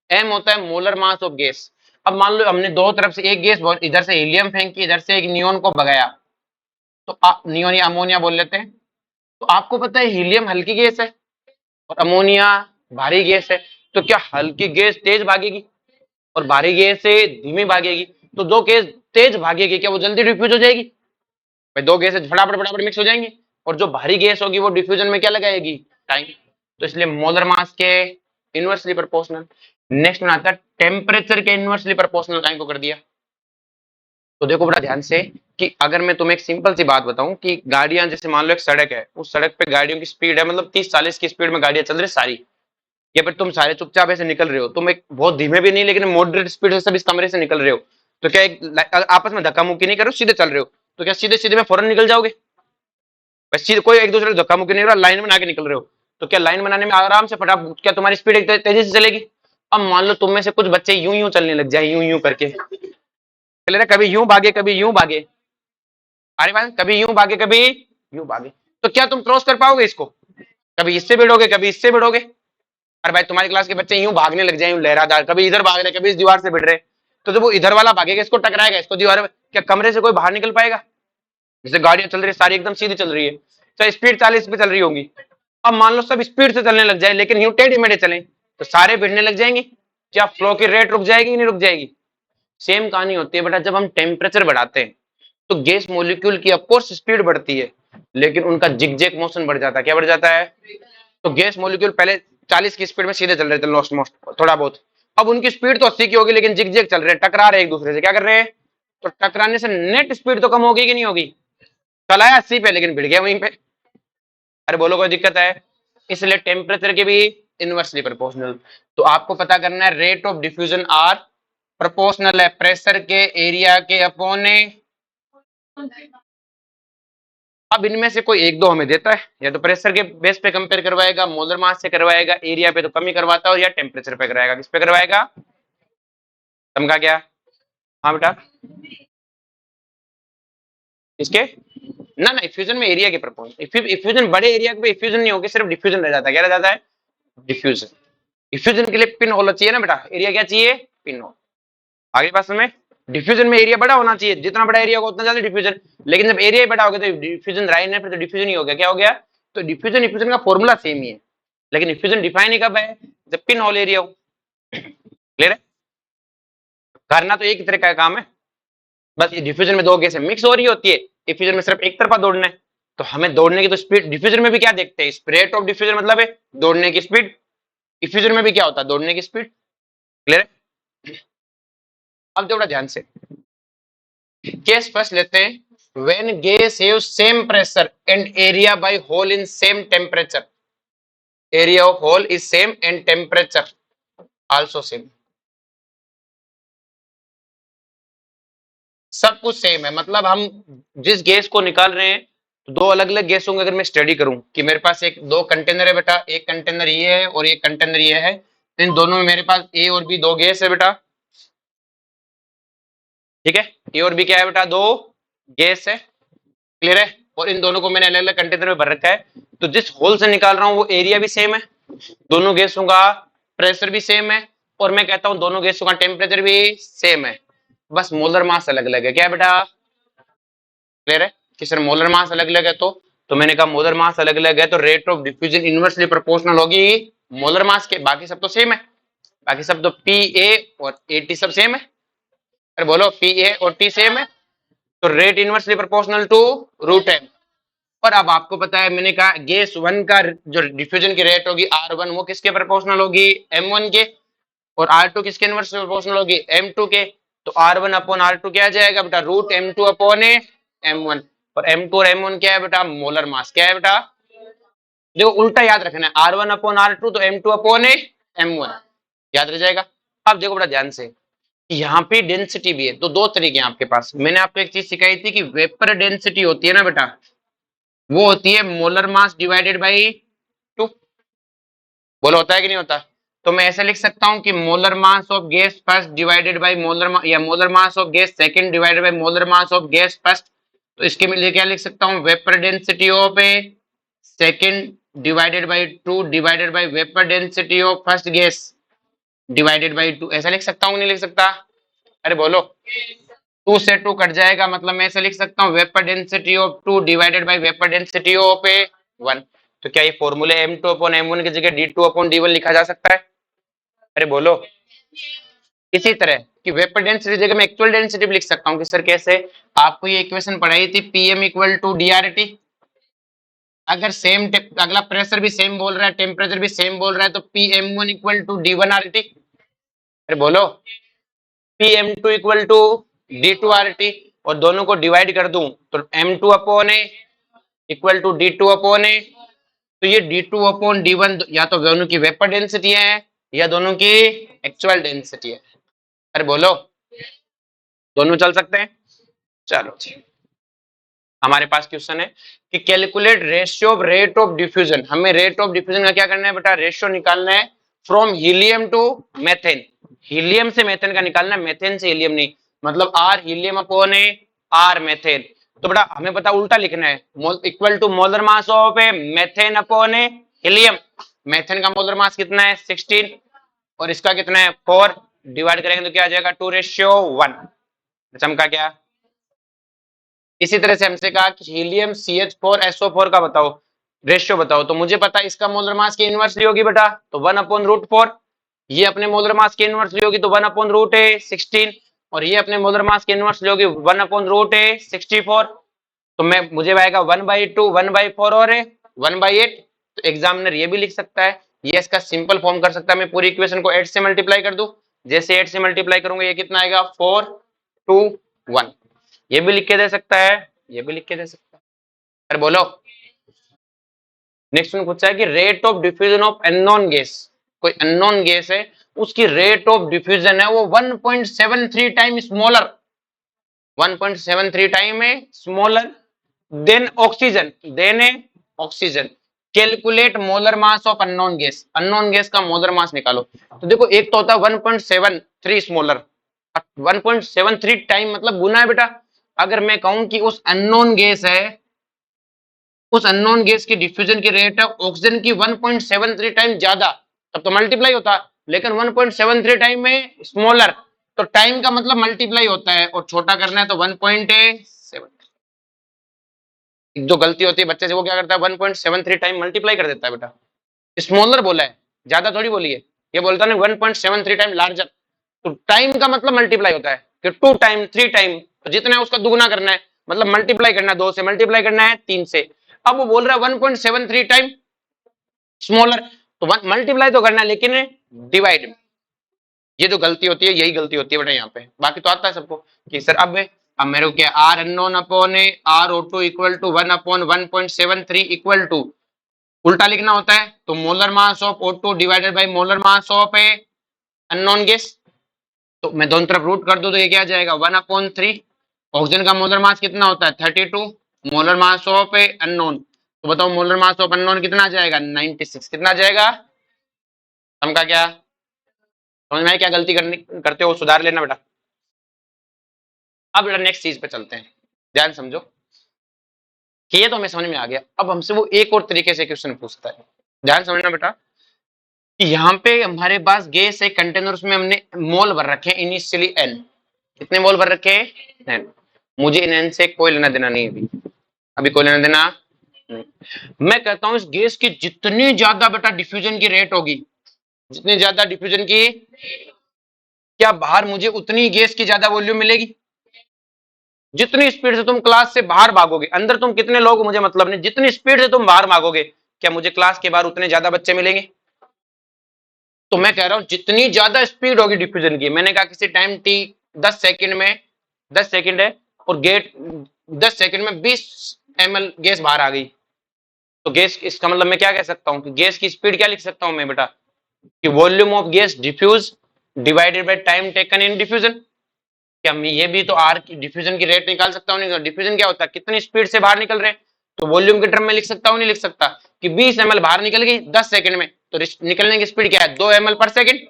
एम होता है मोलर मास ऑफ गैस। अब मान लो हमने दो तरफ से एक गैस, इधर से हीलियम फेंकी, इधर से एक नियोन को भगाया, तो नियोन या अमोनिया बोल लेते हैं। तो आपको पता है हीलियम हल्की गैस है और अमोनिया भारी गैस है, तो क्या हल्की गैस तेज भागेगी और भारी गैस से धीमी भागेगी? तो जो गैस तेज भागेगी क्या वो जल्दी डिफ्यूज हो जाएगी? भाई दो गैसें फटाफट फटाफट मिक्स हो जाएंगी, और जो भारी गैस होगी वो डिफ्यूजन में क्या लगाएगी? टाइम। तो इसलिए मोलर मास के इनवर्सली प्रोपोर्शनल। नेक्स्ट में आता है टेम्परेचर के इनवर्सली प्रोपोर्शनल। टाइम को कर दिया। तो देखो बड़ा ध्यान से कि अगर मैं तुम्हें एक सिंपल सी बात बताऊं कि गाड़ियां, जैसे मान लो एक सड़क है, उस सड़क पे गाड़ियों की स्पीड है मतलब 30-40 की स्पीड में गाड़ियां चल रही सारी, या फिर तुम सारे चुपचाप ऐसे निकल रहे हो, तुम एक बहुत धीमे भी नहीं लेकिन मॉडरेट स्पीड से सब इस कमरे से निकल रहे हो, तो क्या एक आपस में धक्का मुक्की नहीं कर रहे हो, सीधे चल रहे हो, तो क्या सीधे सीधे में फौरन निकल जाओगे? बस सीधे कोई एक दूसरे को धक्का मुक्की नहीं कर रहा, लाइन बना के निकल रहे हो, तो क्या लाइन बनाने में आराम से फटाफट क्या तुम्हारी स्पीड एक तेजी से चलेगी? अब मान लो तुम में से कुछ बच्चे यूं यूं चलने लग जाए, यूं यूं करके चले रहे, कभी यूं भागे कभी यूं भागे, अरे भाई कभी यूं भागे कभी यूं भागे, तो क्या तुम क्रॉस कर पाओगे इसको? कभी इससे भिड़ोगे कभी इससे भिड़ोगे। अरे भाई तुम्हारी क्लास के बच्चे यूं भागने लग जाए, यूं लहरादार, कभी इधर भाग रहे कभी इस दीवार से भिड़ रहे, तो जब वो इधर वाला भागेगा इसको टकराएगा, इसको दीवार में, क्या कमरे से कोई बाहर निकल पाएगा? जैसे गाड़ियां चल रही है सारी एकदम सीधी चल रही है, चाहे स्पीड 40 पे चल रही होंगी, अब मान लो सब स्पीड से चलने लग जाए लेकिन यूं टेढ़े मेढ़े चले, तो सारे भिड़ने लग जाएंगे, क्या फ्लो की रेट रुक जाएगी कि नहीं रुक जाएगी? सेम कहानी होती है बेटा, जब हम टेम्परेचर बढ़ाते हैं तो गैस मॉलिक्यूल की ऑफकोर्स स्पीड बढ़ती है, लेकिन उनका जिगजैग मोशन बढ़ जाता है। क्या बढ़ जाता है? तो गैस मॉलिक्यूल पहले 40 की स्पीड में सीधे चल रहे थे लॉस्ट मोस्ट थोड़ा बहुत, अब उनकी स्पीड तो 80 की होगी लेकिन जिगजैग चल रहे हैं, टकरा रहे हैं एक दूसरे से। क्या कर रहे हैं? तो टकराने से नेट स्पीड तो कम होगी कि नहीं होगी? चलाया 80 पे लेकिन भिड़ गया वहीं पे। अरे बोलो कोई दिक्कत है? इसलिए टेम्परेचर के भी इनवर्सली प्रोपोर्शनल। तो आपको पता करना है rate of diffusion R proportional है प्रेशर के एरिया के अपॉन। अब इनमें से कोई एक दो हमें देता है, या तो प्रेशर के बेस पे कंपेयर करवाएगा, मोलर मास से करवाएगा, एरिया पे तो कम ही करवाता है, और या टेम्परेचर पे करवाएगा। किस पे करवाएगा? समझा क्या? हाँ बेटा, इसके ना ना इफ्यूजन में एरिया के प्रोपोर्शनल। इफ्यूजन बड़े एरिया पे इफ्यूजन नहीं होगी, सिर्फ डिफ्यूजन रह जाता है। क्या रह जाता है? डिफ्यूजन। इफ्यूजन के लिए पिन होल चाहिए ना बेटा, एरिया क्या चाहिए? Pin hole. आगे बात में डिफ्यूजन में एरिया बड़ा होना चाहिए, जितना बड़ा एरिया होगा उतना ज्यादा डिफ्यूजन, लेकिन जब एरिया बड़ा हो गया तो डिफ्यूजन रहा ही नहीं, फिर तो डिफ्यूजन ही हो गया। क्या हो गया? तो डिफ्यूजन इफ्यूजन का फॉर्मूला सेम ही है, लेकिन इफ्यूजन डिफाइन ही कब है? जब पिन होल एरिया हो। क्लियर है? करना तो एक ही तरह का काम है, बस ये डिफ्यूजन में दो गैसें मिक्स हो रही होती है, इफ्यूजन में सिर्फ एक तरफा दौड़ना है। तो हमें दौड़ने की तो स्पीड, डिफ्यूजन में भी क्या देखते हैं? रेट ऑफ डिफ्यूजन मतलब है दौड़ने की स्पीड, इफ्यूजन में भी क्या होता है? दौड़ने की स्पीड। क्लियर है? अब थोड़ा ध्यान से केस फर्स्ट लेते हैं। when gas have same pressure and area by hole in same temperature, area of hole is same and temperature also same, सब कुछ सेम है। मतलब हम जिस गैस को निकाल रहे हैं, तो दो अलग अलग गैसों की अगर मैं स्टडी करूं कि मेरे पास एक दो कंटेनर है बेटा, एक कंटेनर ये है और एक कंटेनर ये है, इन दोनों में मेरे पास ए और बी दो गैस है बेटा, ठीक है, ए और बी क्या है बेटा, दो गैस है, क्लियर है, और इन दोनों को मैंने अलग अलग कंटेनर में भर रखा है। तो जिस होल से निकाल रहा हूं वो एरिया भी सेम है, दोनों गैसों का प्रेशर भी सेम है, और मैं कहता हूं दोनों गैसों का टेम्परेचर भी सेम है, बस मोलर मास अलग अलग है। क्या बेटा, क्लियर है कि सर मोलर मास अलग अलग है, तो मैंने कहा मोलर मास अलग अलग है तो rate of diffusion inversely proportional होगी मोलर मास के, बाकी सब तो सेम है, बाकी सब तो पी ए और ए टी सब सेम है। अरे बोलो, पी ए और टी सेम है, तो rate inversely proportional to root M. और अब आपको पता है, मैंने कहा गैस वन का जो डिफ्यूजन की रेट होगी आर वन, वो किसके प्रोपोर्शनल होगी, एम वन के, और आर टू किसके इनवर्सली प्रोपोर्शनल होगी, एम टू के। तो R one upon R two क्या आ जाएगा बेटा, root M two upon M one, और एम टू और एम वन क्या है बेटा, मोलर मास। क्या है बेटा, देखो उल्टा याद रखना है, R one upon R two तो M two upon M one, याद रह जाएगा। अब देखो बड़ा ध्यान से, यहाँ पे डेंसिटी भी है, तो दो तरीके हैं आपके पास। मैंने आपको एक चीज सिखाई थी कि वेपर डेंसिटी होती है ना बेटा, वो होती है molar mass divided by to. बोलो होता है कि नहीं होता। तो मैं ऐसे लिख सकता हूं कि molar mass of gas first divided by molar, या molar mass of gas second divided by molar mass of gas first. तो इसके लिए क्या लिख सकता हूं, vapour density of a second divided by two divided by vapour density of first gas divided by two. ऐसा लिख सकता हूं, नहीं लिख सकता। अरे बोलो, टू से टू कट जाएगा, मतलब मैं ऐसे लिख सकता हूँ vapour density of two divided by vapour density of uh one. तो क्या ये फॉर्मूले M two upon M one की जगह D two upon D one लिखा जा सकता है। अरे बोलो, इसी तरह कि वेपर डेंसिटी की जगह मैं एक्चुअल डेंसिटी भी लिख सकता हूँ कि सर कैसे। आपको ये इक्वेशन पढ़ाई थी, पीएम इक्वल टू डीआरटी। अगर सेम अगला प्रेशर भी सेम बोल रहा है, टेम्परेचर भी सेम बोल रहा है, तो P M one equal to D one R T. अरे बोलो, P M two equal to D two R T, और दोनों को डिवाइड कर दूं तो M two upon A equal to D two upon A. तो ये D two upon D one या तो दोनों की वेपर डेंसिटी है या दोनों की एक्चुअल डेंसिटी है। अरे बोलो, दोनों चल सकते हैं। चलो हमारे पास क्वेश्चन है कि calculate ratio of rate of diffusion. हमें रेट ऑफ डिफ्यूजन का क्या करना है बेटा, रेशियो निकालना है from helium to methane. Helium से मेथेन का निकालना है, मेथेन से हीलियम नहीं। मतलब R helium upon uh R methane. तो बेटा हमें पता उल्टा लिखना है, equal to molar mass of uh methane upon uh helium. Methane का मोलर मास कितना है 16, और इसका कितना है 4, डिवाइड करेंगे तो क्या आ जाएगा 2:1। चमका क्या। इसी तरह से हमसे कहा कि हीलियम CH4SO4 का बताओ रेशियो बताओ, तो मुझे पता इसका मोलर मास की इनवर्सली होगी बेटा, तो 1/√4। ये अपने मोलर मास की इनवर्सली होगी तो 1/√16, और ये अपने मोलर मास की इनवर्सली होगी 1/√64। तो मैं मुझे आएगा 1/2 1/4 और 1/8। तो एग्जामिनर ये भी लिख सकता है, ये इसका सिंपल फॉर्म कर सकता है। मैं पूरी इक्वेशन को 8 से मल्टीप्लाई कर दूं, जैसे 8 से मल्टीप्लाई करूंगा ये कितना आएगा 4 2 1। ये भी लिख के दे सकता है, ये भी लिख के दे सकता है। अरे बोलो, नेक्स्ट में पूछा है कि rate of diffusion of unknown gas. कोई अननोन गैस है, उसकी रेट ऑफ डिफ्यूजन है वो 1.73 टाइम स्मॉलर, 1.73 टाइम है smaller than oxygen, than oxygen. Calculate molar mass of unknown gas. Unknown gas का मोलर मास निकालो। तो देखो एक तो होता है 1.73 स्मॉलर, 1.73 टाइम मतलब गुना है बेटा। अगर मैं कहूं कि उस अननोन गैस है, उस अननोन गैस की डिफ्यूजन की रेट है ऑक्सीजन की 1.73 टाइम ज्यादा, तब तो मल्टीप्लाई होता। लेकिन 1.73 टाइम में स्मॉलर, तो टाइम का मतलब मल्टीप्लाई होता है, और छोटा करना है तो 1.7। जो गलती होती है बच्चे से, वो क्या करता है 1.73 टाइम मल्टीप्लाई कर देता है बेटा। स्मॉलर बोला है, ज्यादा थोड़ी बोली है। ये बोलता है ना 1.73 टाइम लार्जर, तो टाइम का मतलब मल्टीप्लाई होता है कि 2 टाइम 3 टाइम, तो जितना है उसका दुगुना करना है, मतलब मल्टीप्लाई करना है, 2 से मल्टीप्लाई करना है 3 से। अब वो बोल रहा है 1.73 टाइम स्मॉलर, तो मल्टीप्लाई तो करना है लेकिन डिवाइड। ये जो गलती होती है यही गलती होती है बेटा यहाँ पे, बाकी तो आता है सबको कि सर अब मेरे को क्या R unknown upon R O two equal to 1/1.73 equal to उल्टा लिखना होता है, तो molar mass of O2 divided by molar mass of uh unknown gas. तो मैं दोनों तरफ रूट कर दूं तो ये क्या आ जाएगा 1/3। ऑक्सीजन का मोलर मास कितना होता है 32, molar mass of uh unknown, तो बताओ मोलर मास ऑफ अननोन कितना आ जाएगा 96। कितना आ जाएगा, समझा क्या, समझ में आया क्या गलती करते हो सुधार लेना बेटा। अब बेटा नेक्स्ट चीज पे चलते हैं, ध्यान समझो कि ये तो हमें समझ में आ गया। अब हमसे वो एक और तरीके से क्वेश्चन पूछता है, ध्यान समझना बेटा कि यहाँ पे हमारे पास गैस एक कंटेनर, उसमें हमने मोल भर रखे हैं इनिशियली n, कितने मोल भर रखे हैं n, मुझे इन n से कोई लेना देना नहीं, अभी कोई लेना देना नहीं। मैं कहता हूं इस गैस की जितनी ज्यादा बेटा डिफ्यूजन की रेट होगी, जितनी ज्यादा डिफ्यूजन की, क्या बाहर मुझे उतनी गैस की ज्यादा वॉल्यूम मिलेगी? जितनी स्पीड से तुम क्लास से बाहर भागोगे, अंदर तुम कितने लोग मुझे मतलब नहीं, जितनी स्पीड से तुम बाहर भागोगे, क्या मुझे क्लास के बाहर उतने ज्यादा बच्चे मिलेंगे? तो मैं कह रहा हूं जितनी ज्यादा स्पीड होगी डिफ्यूजन की, मैंने कहा किसी टाइम t 10 सेकंड में 10 सेकंड है और गेट 10 सेकंड में 20 ml गैस बाहर आ गई, तो गैस, इसका मतलब मैं क्या कह सकता हूं कि गैस की स्पीड क्या लिख सकता हूं मैं बेटा कि volume of gas diffuse divided by time taken in diffusion. क्या मैं ये भी तो आर की डिफ्यूजन की रेट निकाल सकता हूँ? नहीं, डिफ्यूजन क्या होता है, कितनी स्पीड से बाहर निकल रहे हैं, तो वॉल्यूम के टर्म में लिख सकता हूँ, नहीं लिख सकता कि 20 ml बाहर निकल गई 10 सेकंड में, तो निकलने की स्पीड क्या है 2 ml पर सेकंड,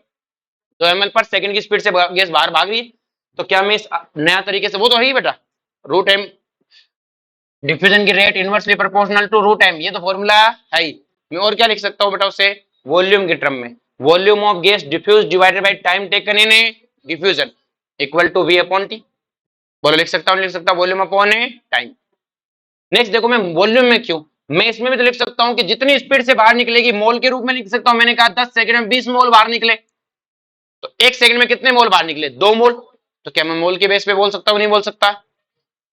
2 ml पर सेकंड की स्पीड से गैस बाहर भाग रही है। तो क्या मैं इस नया तरीके से, वो तो है ही बेटा रूट एम, डिफ्यूजन की rate inversely proportional to root M, ये तो फॉर्मूला है ही। मैं और क्या लिख सकता हूँ बेटा उसे वॉल्यूम के टर्म में, volume of gas diffuse divided by time taken in uh diffusion equal to V upon T. बोलो लिख सकता हूँ, लिख सकता वॉल्यूम अपॉन ए टाइम। नेक्स्ट देखो मैं वॉल्यूम में क्यों, मैं इसमें भी तो लिख सकता हूँ कि जितनी स्पीड से बाहर निकलेगी मोल के रूप में लिख सकता हूँ। मैंने कहा 10 सेकंड में 20 मोल बाहर निकले, तो 1 सेकंड में कितने मोल बाहर निकले 2 मोल, तो क्या मैं मोल के बेस पे बोल सकता हूँ? नहीं बोल सकता,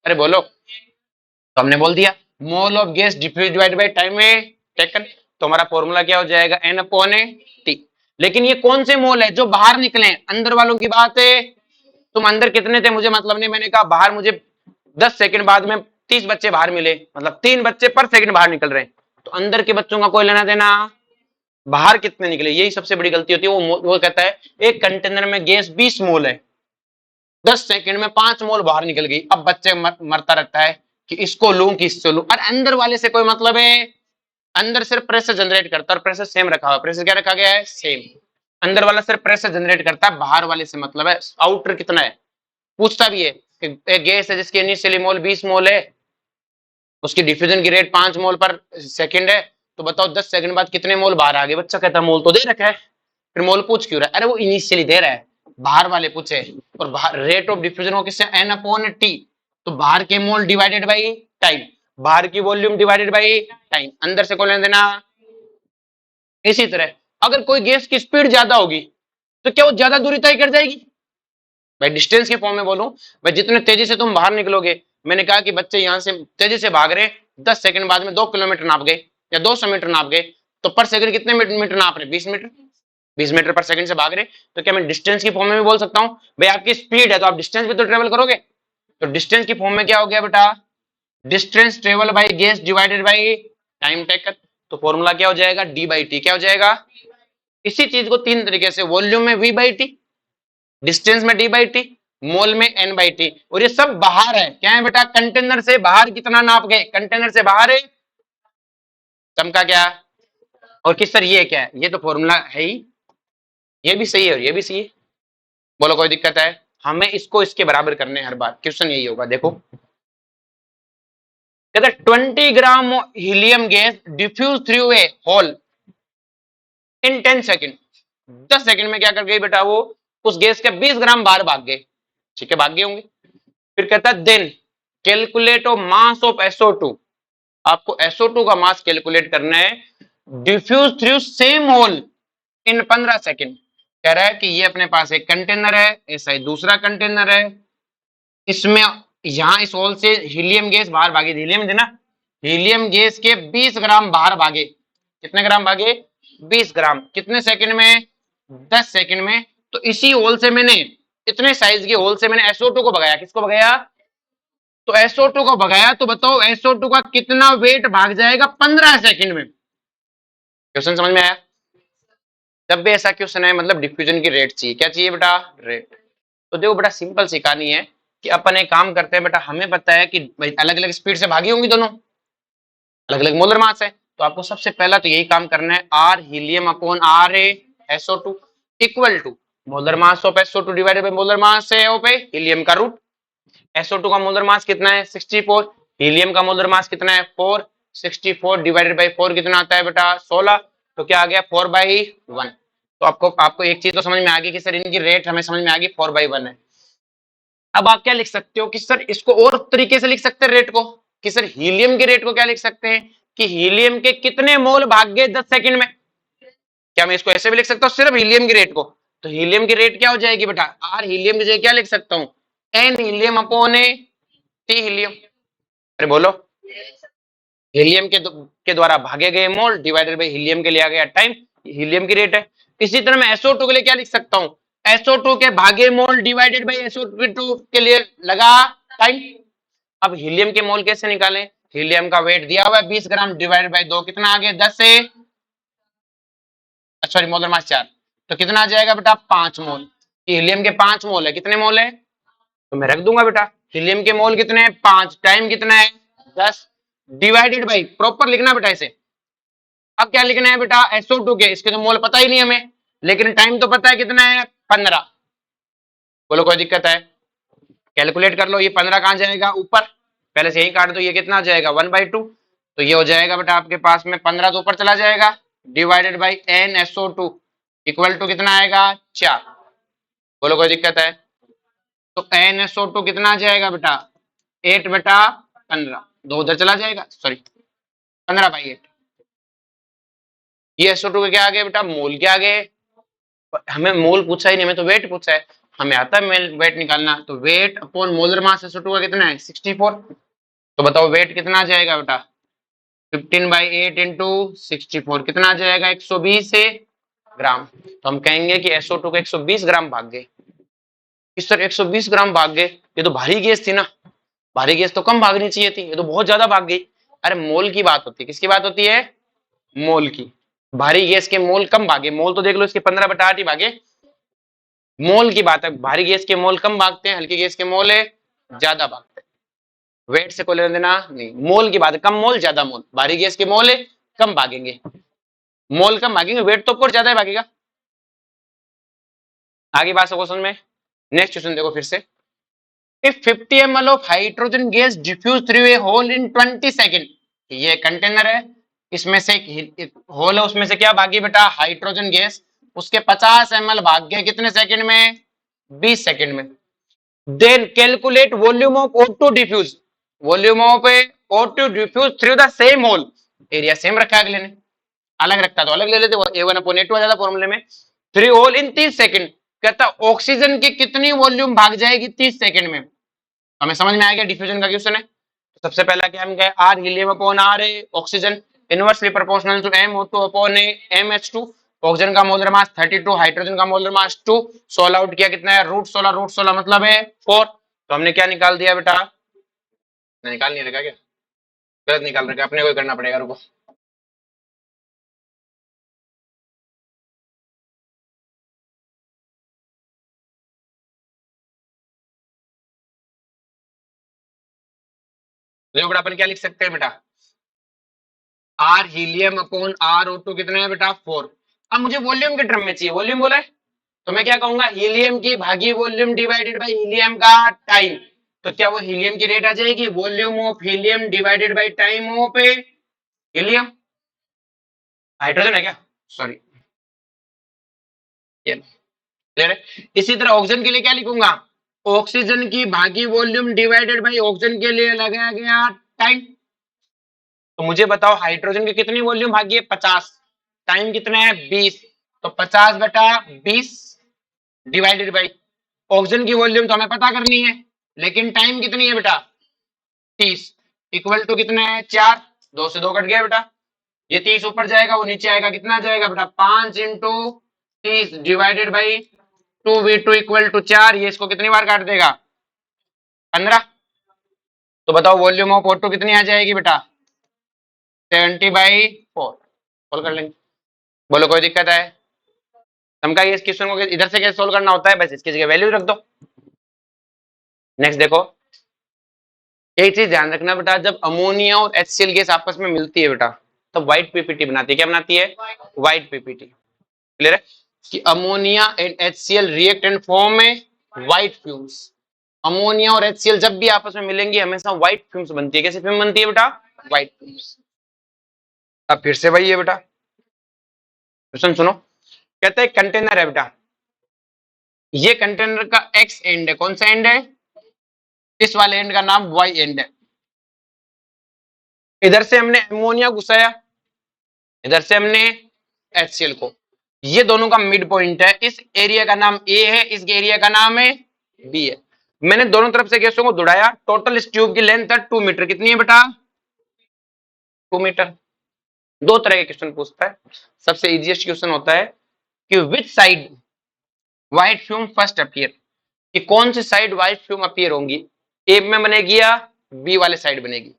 अरे बोलो। तो हमने बोल दिया mole of gas diffuse divided by time में टेकन, तो हमारा फॉर्मूला क्या हो जाएगा n अपॉन ए टी। लेकिन ये कौन से मोल है जो बाहर निकले, अंदर वालों की बात है, तुम अंदर कितने थे मुझे मतलब नहीं, मैंने कहा बाहर मुझे 10 सेकंड बाद में 30 बच्चे बाहर मिले, मतलब 3 बच्चे पर सेकंड बाहर निकल रहे हैं, तो अंदर के बच्चों का कोई लेना देना, बाहर कितने निकले, यही सबसे बड़ी गलती होती है। वो कहता है एक कंटेनर में गैस 20 मोल है, 10 सेकंड में 5 मोल बाहर निकल गई, अब बच्चे मरता रहता है कि इसको लूं कि इससे लूं, और अंदर वाले से कोई मतलब है, अंदर सिर्फ प्रेशर जनरेट करता है और प्रेशर सेम रखा हुआ, प्रेशर क्या रखा गया है सेम, अंदर वाला सिर्फ प्रेशर जनरेट करता है, बाहर वाले से मतलब है आउटर कितना है, पूछता भी है कि एक गैस है जिसकी इनिशियली मोल 20 मोल है, उसकी डिफ्यूजन की रेट 5 मोल पर सेकंड है, तो बताओ 10 सेकंड बाद कितने मोल बाहर आ गए? बच्चा कहता है मोल तो दे रखा है, फिर मोल पूछ क्यों रहा है? अरे वो इनिशियली दे रहा है, बाहर वाले पूछे, और बाहर रेट ऑफ डिफ्यूजन हो किससे n अपॉन टी, तो बाहर के मोल डिवाइडेड बाई टाइम, बाहर की वॉल्यूम डिवाइडेड बाई टाइम, अंदर से को लेना देना। इसी तरह अगर कोई गैस की स्पीड ज्यादा होगी तो क्या वो ज्यादा दूरी तय कर जाएगी? भाई डिस्टेंस के फॉर्म में बोलूं, भाई जितने तेजी से तुम बाहर निकलोगे, मैंने कहा कि बच्चे यहाँ से तेजी से भाग रहे 10 सेकंड बाद में 2 किलोमीटर नाप गए या 200 मीटर नाप गए, तो पर सेकंड कितने मीटर नाप रहे? 20 मीटर, 20 मीटर पर सेकंड से भाग रहे, तो क्या मैं डिस्टेंस की फॉर्म में भी बोल सकता हूँ? भाई आपकी स्पीड है तो आप डिस्टेंस भी तो ट्रेवल करोगे, तो डिस्टेंस की फॉर्म में क्या हो गया बेटा distance travel by gas divided by time taken, तो फॉर्मूला क्या हो जाएगा डी बाई टी, क्या हो जाएगा? इसी चीज को 3 तरीके से, वॉल्यूम में v बाई टी, डिस्टेंस में d बाई टी, मोल में n बाई टी, और ये सब बाहर है, क्या है बेटा कंटेनर से बाहर कितना नाप गए, कंटेनर से बाहर है चमका क्या, और किस सर ये क्या है, ये तो फॉर्मूला है ही, ये भी सही है और ये भी सही है, बोलो कोई दिक्कत है? हमें इसको इसके बराबर करने हर बार, क्वेश्चन यही होगा। देखो कहता है 20 gram helium gas diffuse through a hole in 10 second, 10 second में क्या कर गई बेटा वो उस गैस के 20 ग्राम बाहर भाग गए, ठीक है भाग गए होंगे। फिर कहता है then calculate of mass of SO2, आपको SO2 का मास कैलकुलेट करना है diffuse through same hole in 15 second. कह रहा है कि ये अपने पास एक कंटेनर है, ऐसा ही दूसरा कंटेनर है, इसमें यहां इस होल से हीलियम गैस बाहर भागी, हीलियम है ना, हीलियम गैस के 20 ग्राम बाहर भागे, कितने ग्राम भागे 20 ग्राम, कितने सेकंड में 10 सेकंड में, तो इसी होल से मैंने इतने साइज के होल से मैंने SO2 को भगाया, किसको भगाया? तो SO2 को भगाया, तो बताओ SO2 का कितना वेट भाग जाएगा 15 सेकंड में? क्वेश्चन समझ में आया? जब भी ऐसा क्वेश्चन है मतलब डिफ्यूजन की रेट चाहिए, क्या चाहिए बेटा रेट। तो देखो बेटा सिंपल सी कहानी है कि अपन एक काम करते हैं बेटा, हमें पता है कि भाई अलग अलग स्पीड से भागी होंगी दोनों, अलग अलग मोलर मास है, तो आपको सबसे पहला तो यही काम करना है R helium upon R uh SO2 equal to molar mass of SO2 divided by molar mass of helium का रूट, SO2 का मोलर मास कितना है 64, हीलियम का मोलर मास कितना है 4, 64 डिवाइडेड बाई 4 कितना आता है बेटा 16, तो क्या आ गया 4/1। तो आपको एक चीज तो समझ में आ गई कि सर इनकी रेट हमें समझ में आ गई 4/1 है। अब आप क्या लिख सकते हो कि सर इसको और तरीके से लिख सकते हैं रेट को, कि सर हीलियम के रेट को क्या लिख सकते हैं कि हीलियम के कितने मोल भाग गए 10 सेकंड में। क्या मैं इसको ऐसे भी लिख सकता हूँ सिर्फ हीलियम की रेट को, तो हीलियम की रेट क्या हो जाएगी बेटा आर हीलियम की जगह क्या लिख सकता हूँ N helium upon uh T helium. अरे बोलो, हीलियम के द्वारा भागे गए मोल डिवाइडेड बाई हीलियम के लिया गया टाइम, हीलियम की रेट है। इसी तरह मैं SO2 के लिए क्या लिख सकता हूँ SO2 के भागे मोल डिवाइडेड बाई SO2 के लिए लगा टाइम। अब हीलियम के मोल कैसे निकालें, हीलियम का वेट दिया हुआ है 20 ग्राम डिवाइडेड बाई 2 कितना आ गया 10 से सॉरी मोलर मास 4, तो कितना आ जाएगा बेटा 5 मोल। हीलियम के 5 मोल है, कितने मोल है तो मैं रख दूंगा बेटा हीलियम के मोल कितने हैं 5, टाइम कितना है 10 डिवाइडेड बाई प्रॉपर लिखना बेटा इसे। अब क्या लिखना है बेटा SO2 के, इसके तो मोल पता ही नहीं हमें, लेकिन टाइम तो पता है कितना है 15। बोलो कोई दिक्कत है, कैलकुलेट कर लो ये 15 कहां जाएगा ऊपर, पहले से यही काट दो, ये कितना आ जाएगा 1/2, तो ये हो जाएगा बेटा आपके पास में 15 तो ऊपर चला जाएगा divided by NSO2 equal to कितना आएगा 4। बोलो कोई दिक्कत है, तो NSO2 कितना आ जाएगा बेटा 8 बेटा 15, दो उधर चला जाएगा सॉरी 15/8। ये SO2 के क्या आ गए बेटा मोल क्या आ गए, हमें मोल पूछा ही नहीं, हमें तो वेट पूछा है, हमें आता है वेट निकालना, तो वेट अपॉन मोलर मास SO2 का कितना है 64, तो बताओ वेट कितना आ जाएगा बेटा 15/8 इंटू 64 कितना आ जाएगा 120 ग्राम। तो हम कहेंगे कि SO2 को 120 ग्राम भाग गए। इस तरह 120 ग्राम भाग गए, ये तो भारी गैस थी ना, भारी गैस तो कम भागनी चाहिए थी, ये तो बहुत ज्यादा भाग गई। अरे मोल की बात होती है, किसकी बात होती है मोल की, भारी गैस के मोल कम भागे, मोल तो देख लो इसके 15/8 ही भागे, मोल की बात है, भारी गैस के मोल कम भागते हैं, हल्की गैस के मोल ज्यादा भागते हैं। वेट से कोई लेना देना नहीं, मोल की बात है, कम मोल ज्यादा मोल, भारी गैस के मोल कम भागेंगे, मोल कम भागेंगे, वेट तो ऊपर ज्यादा ही भागेगा। आगे बात क्वेश्चन में, नेक्स्ट क्वेश्चन देखो फिर से, if 50 ml of hydrogen gas diffused through a hole in 20 second, ये कंटेनर है, इसमें से एक होल है, उसमें से क्या भागी बेटा हाइड्रोजन गैस, उसके 50 ml भाग गए कितने सेकंड में 20 सेकंड में। Then calculate volume of O2 diffuse, volume of O2 diffuse through the same hole, area same रखा है अगले ने, अलग रखता तो अलग ले लेते, A1/A2 आ जाता फॉर्मूले में, थ्री होल इन 30 सेकंड, कहता ऑक्सीजन की कितनी वॉल्यूम भाग जाएगी 30 सेकंड में। हमें समझ में आएगा डिफ्यूजन का क्वेश्चन है, तो सबसे पहला क्या हम गए R helium upon R oxygen inversely proportional to MO2 upon MH2, oxygen का मोलर मास 32, हाइड्रोजन का मोलर मास 2, सोल्व आउट किया कितना है √16 मतलब है 4, तो हमने क्या निकाल दिया बेटा, निकाल नहीं रखा क्या, गलत निकाल रखा, अपने को ही करना पड़ेगा, रुको देखो बेटा अपन क्या लिख सकते हैं बेटा आर हीलियम अपॉन RO2 कितना है बेटा 4। अब मुझे वॉल्यूम के टर्म में चाहिए, वॉल्यूम बोला है तो मैं क्या कहूंगा हीलियम की भागी वॉल्यूम डिवाइडेड बाय हीलियम का टाइम, तो क्या वो हीलियम की रेट आ जाएगी volume of helium divided by time of helium, hydrogen है क्या सॉरी ये क्लियर है। इसी तरह ऑक्सीजन के लिए क्या लिखूंगा ऑक्सीजन की भागी वॉल्यूम डिवाइडेड बाय ऑक्सीजन के लिए लगाया गया टाइम, तो मुझे बताओ हाइड्रोजन की कितनी वॉल्यूम भागी है 50, टाइम कितना है 20, तो 50 बटा 20 डिवाइडेड बाई ऑक्सीजन की वॉल्यूम तो हमें पता करनी है, लेकिन टाइम कितनी है बेटा 30 इक्वल टू कितना है 4, 2 से 2 कट गया बेटा, ये 30 ऊपर जाएगा वो नीचे आएगा, कितना जाएगा बेटा 5 into 30 divided by 2V2 equal to 4, ये इसको कितनी बार काट देगा 15, तो बताओ वॉल्यूम ऑफ O2 कितनी आ जाएगी बेटा 70/4, सोल्व कर लेंगे। बोलो कोई दिक्कत है, समझा इस क्वेश्चन को इधर से कैसे सोल्व करना होता है, बस इसकी जगह वैल्यू रख दो। नेक्स्ट देखो, एक चीज ध्यान रखना बेटा, जब अमोनिया और HCl गैस आपस में मिलती है बेटा तब व्हाइट पीपीटी बनाती है, क्या बनाती है व्हाइट पीपीटी, क्लियर है कि ammonia and HCl react and form में व्हाइट फ्यूम्स, अमोनिया और HCl जब भी आपस में मिलेंगे हमेशा व्हाइट फिल्म्स बनती है। कैसी फिल्म बनती है बेटा? White films. अब फिर से वही है बेटा, क्वेश्चन सुनो। कहते हैं कंटेनर है बेटा, ये कंटेनर का एक्स एंड है। कौन सा एंड है? इस वाले एंड का नाम वाई एंड है। इधर से हमने अमोनिया घुसाया, इधर से हमने HCl को। ये दोनों का मिड पॉइंट है। इस एरिया का नाम ए है, इस एरिया का नाम है बी है। मैंने दोनों तरफ से गैसों को जुड़ाया। टोटल इस ट्यूब की लेंथ है 2 मीटर। कितनी है बेटा? 2 मीटर। दो तरह के क्वेश्चन पूछता है। सबसे इजीएस्ट क्वेश्चन होता है कि which side white fume first appear, कि कौन सी साइड व्हाइट फ्यूम अपीयर होंगी, ए में बनेगी या बी वाले साइड बनेगी।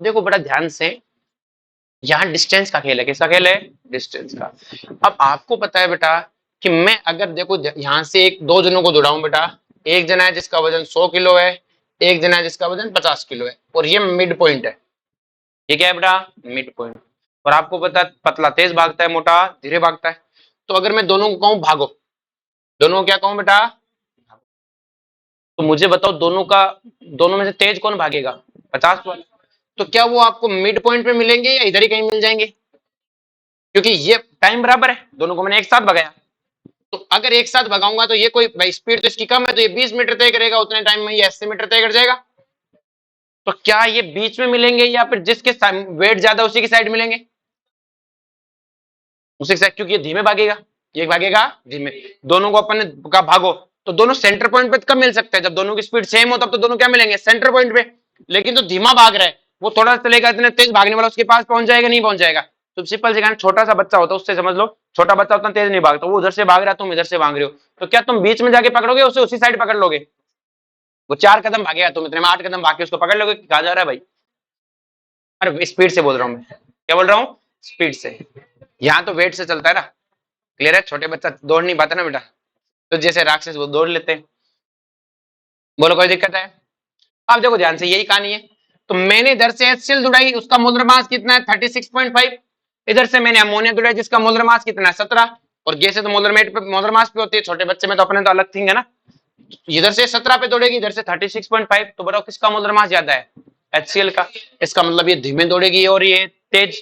देखो बड़ा ध्यान से, यहाँ डिस्टेंस का खेल है। किसका खेल है? डिस्टेंस का। अब आपको पता है बेटा कि मैं अगर देखो यहाँ से एक दो जनों को जुड़ाऊं बेटा, एक जना है जिसका वजन 100 किलो है, एक जना है जिसका वजन 50 किलो है, और ये मिड पॉइंट है। ये क्या है बेटा? Mid point. और आपको पता है पतला तेज भागता है, मोटा धीरे भागता है। तो अगर मैं दोनों को कहूं भागो, दोनों को क्या कहूं बेटा? तो मुझे बताओ दोनों में से तेज कौन भागेगा? 50 वाला। तो क्या वो आपको मिड पॉइंट पे मिलेंगे या इधर ही कहीं मिल जाएंगे? क्योंकि ये टाइम बराबर है, दोनों को मैंने एक साथ भगाया। तो अगर एक साथ भगाऊंगा तो ये कोई भाई स्पीड तो इसकी कम है, तो ये 20 मीटर तय करेगा, उतने टाइम में ये 80 मीटर तय कर जाएगा। तो क्या ये बीच में मिलेंगे या फिर जिसके वेट ज्यादा उसी की साइड मिलेंगे? उसी की साइड, क्योंकि ये धीमे भागेगा, ये भागेगा धीमे। दोनों को अपन का भागो, तो दोनों सेंटर पॉइंट पे कब मिल सकते हैं? जब दोनों की स्पीड सेम हो तब तो दोनों क्या मिलेंगे? सेंटर पॉइंट पे। लेकिन तो धीमा भाग रहा है वो थोड़ा सा चलेगा, इतने तेज भागने वाला उसके पास पहुंच जाएगा? नहीं पहुंच जाएगा। तो सिंपल सी छोटा सा बच्चा होता है उससे समझ लो, छोटा बच्चा उतना तेज नहीं भागता, वो उधर से भाग रहा है, तुम इधर से भाग रहे हो, तो क्या तुम बीच में जाके पकड़ोगे उसे, उसी साइड पकड़ लोगे? वो 4 कदम भागेगा, तुम इतने में 8 कदम भाग के उसको पकड़ लोगे कि कहा जा रहा है भाई? अरे स्पीड से बोल रहा हूँ मैं, क्या बोल रहा हूँ? स्पीड से। यहाँ तो वेट से चलता है ना। क्लियर है? छोटे बच्चा दौड़ नहीं पाता ना बेटा, तो जैसे राक्षस वो दौड़ लेते हैं। बोलो कोई दिक्कत है? अब देखो ध्यान से, यही कहानी है। तो मैंने इधर से HCl जुड़ाई, उसका मोलर मास कितना है? 36.5। इधर से मैंने अमोनिया जुड़ाई जिसका मोलर मास कितना है? 17। और गैस है तो मोलर मास पे होती है, छोटे बच्चे में तो अपने तो अलग थिंग है ना। इधर से 17 पे दौड़ेगी, इधर से 36.5, तो बताओ किसका मोलर मास ज्यादा है? HCl का। इसका मतलब ये धीमे दौड़ेगी और ये तेज।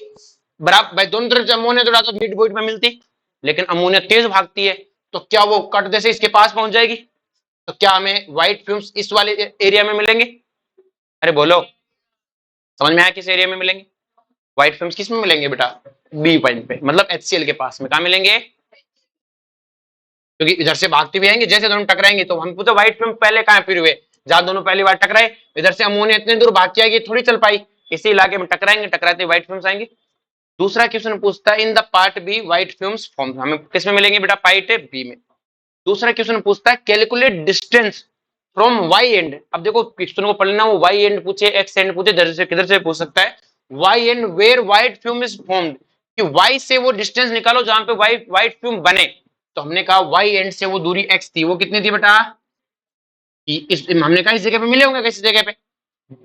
बराबर भाई, दोनों तरफ से अमोनिया दौड़ा तो मिड पॉइंट में मिलती, लेकिन अमोनिया तेज भागती है, तो क्या वो कट जैसे इसके पास पहुंच जाएगी? तो क्या हमें व्हाइट फ्यूम्स इस वाले एरिया में मिलेंगे? अरे बोलो, समझ में आया किस एरिया में मिलेंगे? व्हाइट फिल्म्स किस में मिलेंगे बेटा? बी पॉइंट पे, मतलब HCl के पास में। कहां मिलेंगे? क्योंकि इधर से भागते भी आएंगे, जैसे दोनों टकराएंगे तो हम पूछो व्हाइट फिल्म पहले कहां फिर हुए? जहां दोनों पहली बार टकराए, इधर से अमोनिया इतनी दूर भाग के आएगी, थोड़ी चल पाई, इसी इलाके में टकराएंगे, टकराते व्हाइट फिल्म्स आएंगी। दूसरा क्वेश्चन पूछता है in the part B white films form, हमें किस में मिलेंगे बेटा? पार्ट बी में। दूसरा क्वेश्चन पूछता है calculate distance from Y end. अब देखो क्वेश्चन को पढ़ना, वो वाई एंड पूछे, एक्स एंड पूछे, इधर से किधर से पूछ सकता है। Y end where white fume is formed, कि वाई से वो डिस्टेंस निकालो जहां पे व्हाइट फ्यूम बने। तो हमने कहा वाई एंड से वो दूरी एक्स थी, वो कितनी थी बेटा? हमने कहा इस जगह पे मिले होंगे, किसी जगह पे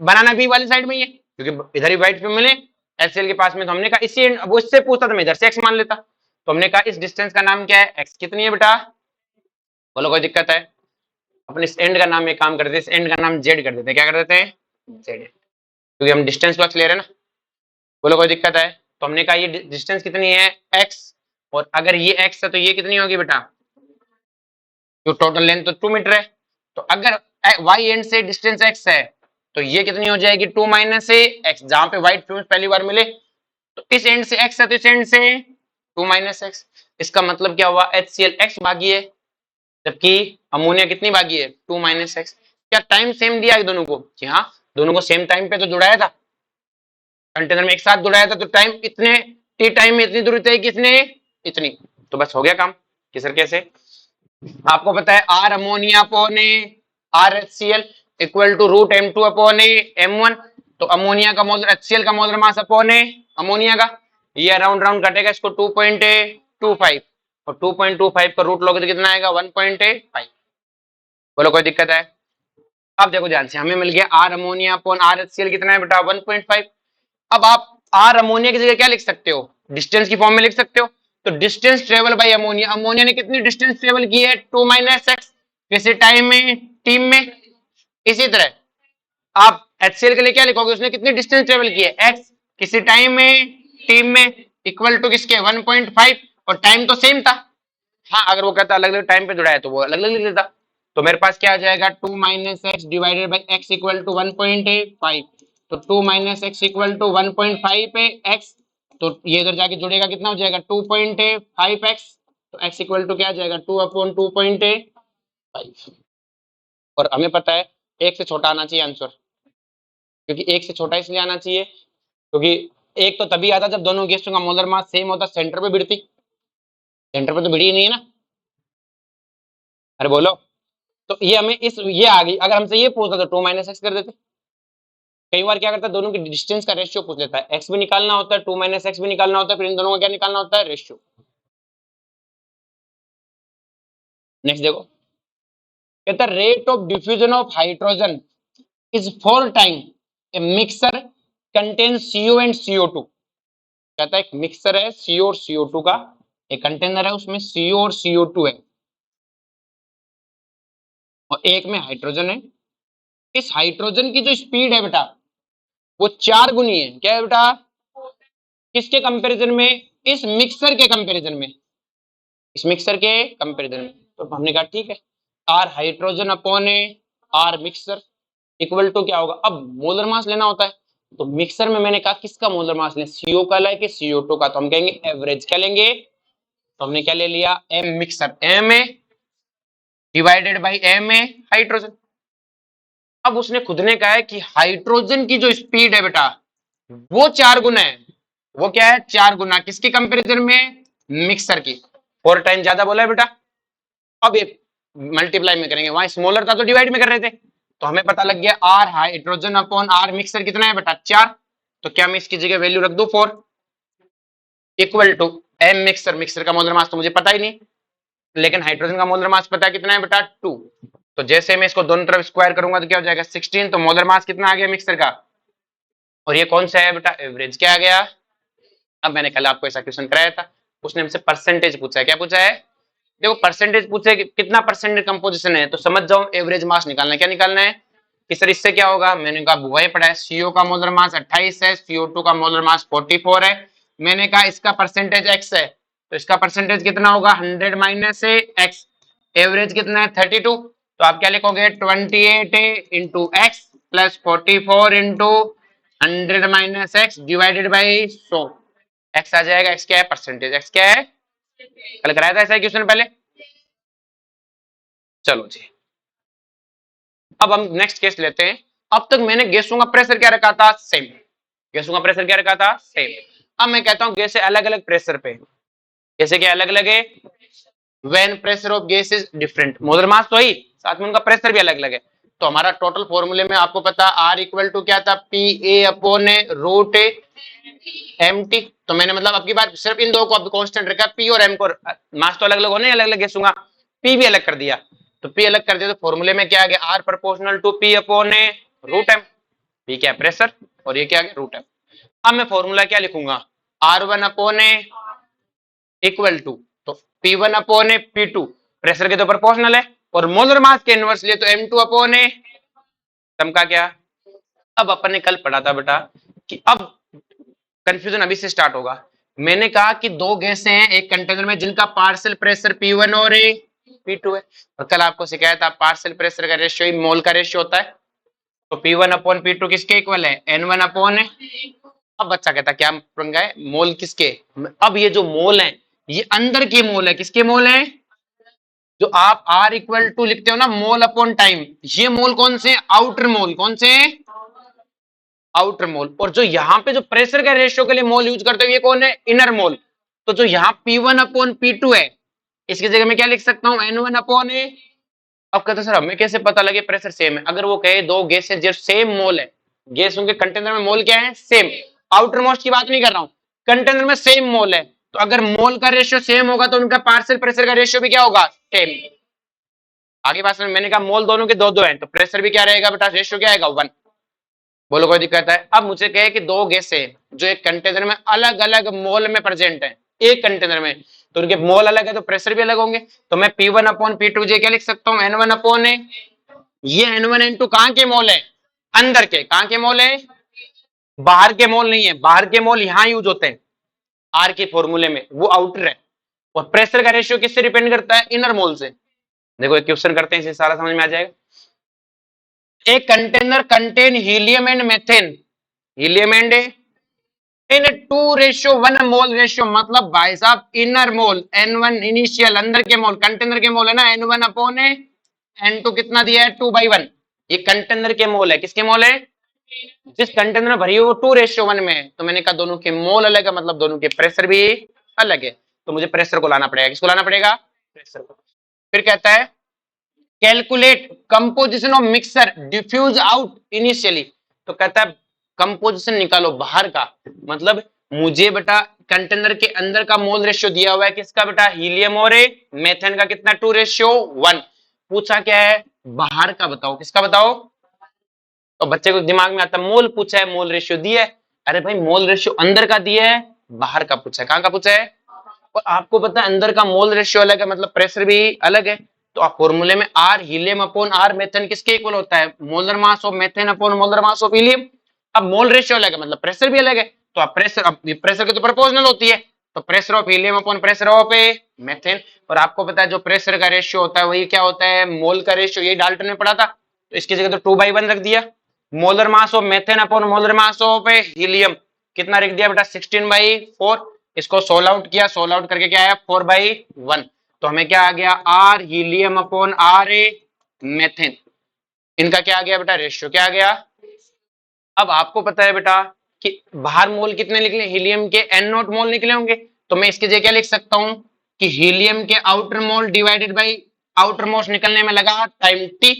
बनाना बी वाली साइड में ही है, क्योंकि इधर ही व्हाइट फ्यूम मिले HCl के पास में। तो हमने कहा इसी एंड, अब इससे पूछता तो मैं इधर से एक्स मान लेता। तो हमने कहा इस डिस्टेंस का नाम क्या है? एक्स। कितनी है बेटा? बोलो कोई दिक्कत है? अपन इस एंड का नाम एक काम करते हैं, इस एंड का नाम जेड कर देते हैं। क्या कर देते हैं? जेड, क्योंकि हम डिस्टेंस का क्लियर है ना। बोलो कोई दिक्कत है? तो हमने कहा ये डिस्टेंस कितनी है? एक्स। और अगर ये एक्स है तो ये कितनी होगी बेटा? जो टोटल लेंथ तो 2 मीटर है, तो अगर वाई एंड से डिस्टेंस एक्स है तो ये कितनी हो जाएगी? 2 माइनस एक्स, जहां पे व्हाइट फ्यूम्स पहली बार मिले। तो इस एंड से एक्स है तो इस एंड से 2 माइनस एक्स। इसका मतलब क्या हुआ? HCl एक्स भागी है, जबकि अमोनिया कितनी भागी है? 2 माइनस एक्स। क्या टाइम सेम दिया है दोनों को? जी हाँ, दोनों को सेम टाइम पे तो जुड़ाया था, कंटेनर में एक साथ जुड़ाया था, तो टाइम इतने टी टाइम में इतनी दूरी तय किसने? इतनी। तो बस हो गया काम। कि सर कैसे? आपको पता है R ammonia upon R HCl equal to root M2 upon M1। तो अमोनिया का मोलर, HCl का मोलर मास अपॉन अमोनिया का, ये राउंड राउंड कटेगा इसको 2.25, और 2.25 का रूट लोगे तो कितना आएगा? 1.5। बोलो कोई दिक्कत है? अब देखो ध्यान से, हमें मिल गया R ammonia upon R HCl कितना है बेटा? 1.5। अब आप आर अमोनिया की जगह क्या लिख सकते हो? डिस्टेंस की फॉर्म में लिख सकते हो। तो distance travel by ammonia, ammonia ने कितनी डिस्टेंस ट्रेवल की है? 2 माइनस एक्स। किसी टाइम में? टीम में। इसी तरह आप HCl के लिए क्या लिखोगे, उसने कितनी डिस्टेंस ट्रेवल की है x, किसी टाइम में t में, इक्वल टू किसके 1.5, और टाइम तो सेम था। हाँ, अगर वो कहता अलग अलग टाइम पे जुड़ा है तो वो अलग अलग लिख देता। तो मेरे पास क्या आ जाएगा 2 minus X divided by X equal to 1.5, तो 2 माइनस एक्स इक्वल टू 1.5 पे x, तो ये इधर जाके जुड़ेगा, कितना हो जाएगा 2.5x, तो x इक्वल टू क्या आ जाएगा 2/2.5। और हमें पता है एक से छोटा आना चाहिए आंसर, क्योंकि एक से छोटा इसलिए आना चाहिए क्योंकि एक तो तभी आता जब दोनों गैसों का मोलर मास सेम होता, सेंटर पे भिड़ती, सेंटर पे तो भिड़ी ही नहीं है ना। अरे बोलो, तो ये हमें ये आ गई, अगर हमसे ये पूछता तो 2 माइनस एक्स कर देते। कई बार क्या करता है, दोनों की डिस्टेंस का रेशियो पूछ लेता है, एक्स भी निकालना होता है 2 माइनस एक्स भी निकालना होता है, फिर इन दोनों का क्या निकालना होता है, रेशियो। नेक्स्ट देखो, कहता है rate of diffusion of hydrogen is 4 times a mixture contains CO and CO2। कहता है एक मिक्सर है CO और CO2 का, एक कंटेनर है उसमें CO और CO2 है, और एक में हाइड्रोजन है। इस हाइड्रोजन की जो स्पीड है बेटा वो 4 गुनी है, क्या है बेटा, किसके कंपैरिजन में, इस मिक्सर के कंपैरिजन में, इस मिक्सर के कंपैरिजन में। तो हमने कहा ठीक है, R hydrogen upon uh R mixture equal to क्या होगा, अब मोलर मास लेना होता है, तो मिक्सर में मैंने कहा किसका मोलर मास लें, CO का है कि CO2 का, तो हम कहेंगे एवरेज क्या लेंगे, तो हमने क्या ले लिया, M mixture, M uh divided by M uh hydrogen. अब उसने खुद ने कहा है कि हाइड्रोजन की जो स्पीड है बेटा वो 4 गुना है, वो क्या है 4 गुना, किसके कंपैरिजन में, मिक्सर की, 4 टाइम ज्यादा बोला है बेटा। अब ये मल्टीप्लाई में करेंगे, वहां स्मॉलर था तो डिवाइड में कर रहे थे, तो हमें पता लग गया R hydrogen upon R mixture कितना है बेटा 4, तो क्या मैं इसकी जगह वैल्यू रख दूं 4 equal to M mixture, mixture का मोलर मास तो मुझे पता ही नहीं, लेकिन हाइड्रोजन का मोलर मास पता है कितना है बेटा 2, तो जैसे मैं इसको दोनों तरफ स्क्वायर करूंगा तो क्या हो जाएगा 16, तो मोलर मास कितना आ गया मिक्सर का, और ये कौन सा है बेटा एवरेज, क्या आ गया। अब मैंने कल आपको ऐसा क्वेश्चन कराया था, उसने हमसे परसेंटेज पूछा है, क्या पूछा है, देखो परसेंटेज पूछे कि कितना परसेंटेज कंपोजिशन है, तो समझ जाओ एवरेज मास निकालना है, क्या निकालना है कि सर इससे क्या होगा, मैंने कहा वही पढ़ा है, CO का मोलर मास 28 है, CO2 का मोलर मास 44 है, मैंने कहा इसका परसेंटेज x है, तो इसका परसेंटेज कितना होगा 100 माइनस x, एवरेज कितना है 32, तो आप क्या लिखोगे 28 into X plus 44 into 100 minus X divided by 100, X आ जाएगा, एक्स क्या है परसेंटेज, एक्स क्या है, कल कराया था ऐसा क्वेश्चन पहले। चलो जी, अब हम नेक्स्ट केस लेते हैं। अब तक मैंने गैसों का प्रेशर क्या रखा था, सेम, गैसों का प्रेशर क्या रखा था, सेम। अब मैं कहता हूं गैसें अलग अलग प्रेशर पे, जैसे कि अलग अलग है, when pressure of gas is different, molar mass तो ही, साथ में उनका प्रेशर भी अलग अलग है, तो हमारा टोटल फॉर्मूले में आपको पता R इक्वल टू क्या था, PA अपॉन रूट MT, तो मैंने मतलब अब की बार सिर्फ इन दो को अब कांस्टेंट रखा, P और M को, मास तो अलग अलग होने, अलग अलग गैसों का, P भी अलग कर दिया, तो P अलग कर दिया तो फॉर्मूले में क्या आ गया, R proportional to P upon root M, P क्या है प्रेशर और ये क्या आ गया रूट M। अब मैं फॉर्मूला क्या लिखूंगा, R1 अपॉन इक्वल टू, तो P1 अपॉन P2 प्रेशर के तो प्रोपोर्शनल है, और मोलर मास के इनवर्स लिए तो M2 अपॉन तम का क्या। अब अपन ने कल पढ़ा था बेटा कि अब कंफ्यूजन अभी से स्टार्ट होगा, मैंने कहा कि दो गैसें हैं एक कंटेनर में जिनका पार्शियल प्रेशर P1 और P2 है, और कल आपको सिखाया था पार्शियल प्रेशर का रेशियो ही मोल का रेशियो होता है, तो P1 अपॉन P2 किसके इक्वल है, N1 अपॉन। अब बच्चा कहता क्या पंगा है, मोल किसके, अब ये जो मोल है ये अंदर के मोल है, किसके मोल है, जो आप R इक्वल टू लिखते हो ना मोल अपॉन टाइम, ये मोल कौन से, आउटर मोल, कौन से आउटर मोल, और जो यहाँ पे जो प्रेशर के रेशियो के लिए मोल यूज करते हो ये कौन है, इनर मोल, तो जो यहाँ P1 अपॉन P2 है इसकी जगह मैं क्या लिख सकता हूँ N1 अपॉन ए। अब कहते सर हमें कैसे पता लगे प्रेशर सेम है, अगर वो कहे दो गैस है जो सेम मोल है, गैसों के कंटेनर में मोल क्या है सेम, आउटर मोस्ट की बात नहीं कर रहा हूं, कंटेनर में सेम मोल है, तो अगर मोल का रेशियो सेम होगा तो उनका पार्शियल प्रेशर का रेशियो भी क्या होगा सेम। आगे बात में मैंने कहा मोल दोनों के दो दो हैं तो प्रेशर भी क्या रहेगा बेटा, रेशियो क्या आएगा 1। बोलो कोई दिक्कत है। अब मुझे कहे कि दो गैस है जो एक कंटेनर में अलग अलग मोल में प्रेजेंट है, एक कंटेनर में, तो उनके मोल अलग है तो प्रेशर भी अलग होंगे, तो मैं P1 अपॉन P2 क्या लिख सकता हूँ N1 अपॉन ये N1 N2 कहां के मोल है? अंदर के। कहां के मोल है? बाहर के मोल नहीं है। बाहर के मोल यहां यूज होते हैं आर के फॉर्मूले में, वो आउटर है। और प्रेशर का रेशियो किससे डिपेंड करता है? इनर मोल से। देखो एक क्वेश्चन करते हैं, इससे सारा समझ में आ जाएगा। एक container contain helium and methane, helium and in 2:1 mole ratio, मतलब भाई साहब इनर मोल N1 इनिशियल अंदर के मोल, कंटेनर के मोल है ना N1 अपॉन N2 कितना दिया है? 2/1। ये कंटेनर के मोल है। किसके मोल है? जिस कंटेनर में भरी है वो 2:1 में है। तो मैंने कहा दोनों के मोल अलग है, मतलब दोनों के प्रेशर भी अलग है। तो मुझे प्रेशर को लाना पड़ेगा। किसको लाना पड़ेगा? प्रेशर को। फिर कहता है calculate composition of mixture diffuse out initially. तो कहता है कंपोजिशन निकालो बाहर का, मतलब मुझे बेटा कंटेनर के अंदर का मोल रेशियो दिया हुआ है किसका बेटा? हीलियम और मेथेन का। कितना? 2:1। पूछा क्या है? बाहर का बताओ। किसका बताओ? तो बच्चे को दिमाग में आता है मोल पूछा है, मोल रेशियो दिया है। अरे भाई मोल रेशियो अंदर का दिया है, बाहर का पूछा है। कहां का पूछा है? और आपको पता है अंदर का मोल रेशियो अलग है, मतलब प्रेशर भी अलग है। तो आप फॉर्मूले में R helium upon R methane किसके इक्वल होता है? Molar mass of methane upon molar mass of helium. अब मोल रेशियो अलग है, मतलब प्रेशर भी अलग है। तो आप प्रेशर, अब प्रेशर की तो प्रोपोर्शनल होती है। तो pressure of helium upon pressure of methane. और आपको पता है जो प्रेशर का रेशियो होता है वही क्या होता है? मोल का रेशियो। यही डाल्टन ने पढ़ा था। तो इसकी जगह तो 2/1 रख दिया। Molar mass of methane upon molar mass of helium कितना रख दिया बेटा? 16/4। इसको सोल आउट किया, सोल आउट करके क्या आया? 4/1। तो हमें क्या आ गया? R helium upon R uh methane. इनका क्या आ गया बेटा? रेशियो क्या आ गया? अब आपको पता है बेटा कि बाहर मोल कितने निकले? हीलियम के N0 मोल निकले होंगे। तो मैं इसके जगह क्या लिख सकता हूं कि हीलियम के outer mole divided by outer most निकलने में लगा टाइम टी।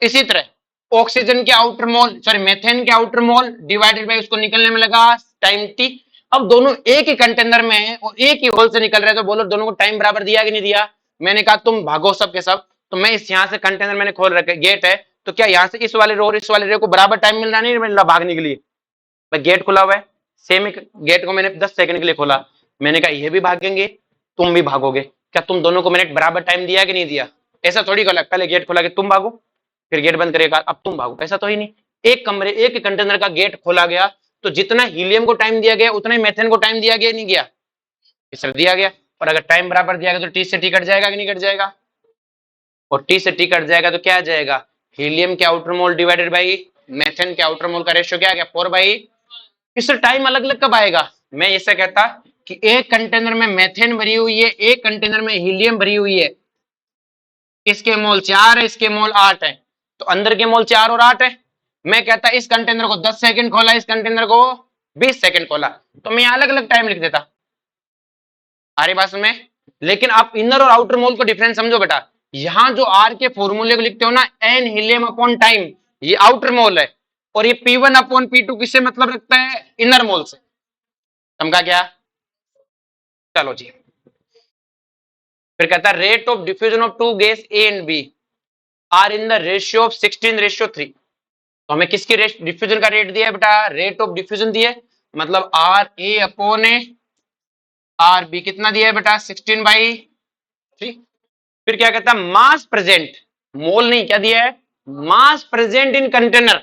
इसी तरह ऑक्सीजन के आउटर मोल, सॉरी मेथेन के आउटर मोल डिवाइडेड बाई उसको निकलने में लगा टाइम टी। अब दोनों एक ही कंटेनर में है और एक ही होल से निकल रहे हैं, तो बोलो दोनों को टाइम बराबर दिया कि नहीं दिया? मैंने कहा तुम भागो सब के सब। तो मैं इस यहां से कंटेनर मैंने खोल रखा है, गेट है, तो क्या यहाँ से इस वाले रो और इस वाले रो को बराबर टाइम मिल रहा नहीं मिल रहा भागने के लिए? मैं गेट खुला हुआ है, सेम गेट को मैंने 10 सेकंड के लिए खोला। मैंने कहा ये भी भागेंगे, तुम भी भागोगे। क्या तुम दोनों को मैंने बराबर टाइम दिया कि नहीं दिया? ऐसा थोड़ी खोला पहले गेट खोला कि तुम भागो, फिर गेट बंद करेगा अब तुम भागो, ऐसा तो ही नहीं। एक कमरे एक कंटेनर का गेट खोला गया तो जितना हीलियम को टाइम दिया गया उतना ही मेथेन को टाइम दिया गया नहीं गया? इस दिया गया। और अगर टाइम बराबर दिया गया तो टी से टी कट जाएगा कि नहीं कट जाएगा? और टी से टी कट जाएगा तो क्या आ जाएगा? हीलियम के outer mole divided by methane के आउटर मोल का रेशियो क्या आ गया? 4/। इससे टाइम अलग अलग कब आएगा? मैं ऐसा कहता कि एक कंटेनर में मेथेन भरी हुई है, एक कंटेनर में हीलियम भरी हुई है। इसके मोल 4 है, इसके मोल 8 है। तो अंदर के मोल 4 और 8 है। मैं कहता इस कंटेनर को 10 सेकंड खोला, इस कंटेनर को 20 सेकंड खोला, तो मैं अलग अलग टाइम लिख देता। आ रही बात में? लेकिन आप इनर और आउटर मोल को डिफरेंस समझो बेटा। यहां जो आर के फॉर्मूले को लिखते हो ना, एन हीलियम अपॉन टाइम, ये आउटर मोल है। और ये P1 अपॉन P2 किससे मतलब रखता है? इनर मोल से। समझा क्या? चलो जी। फिर कहता है rate of diffusion of two gas A and B are in the ratio of 16:3। तो हमें किसकी डिफ्यूजन का रेट दिया है बेटा? रेट ऑफ डिफ्यूजन दिया है, मतलब R A upon uh R B कितना दिया है बेटा? 16/3। फिर क्या कहता है? मास प्रेजेंट, मोल नहीं, क्या दिया है? Mass present in container.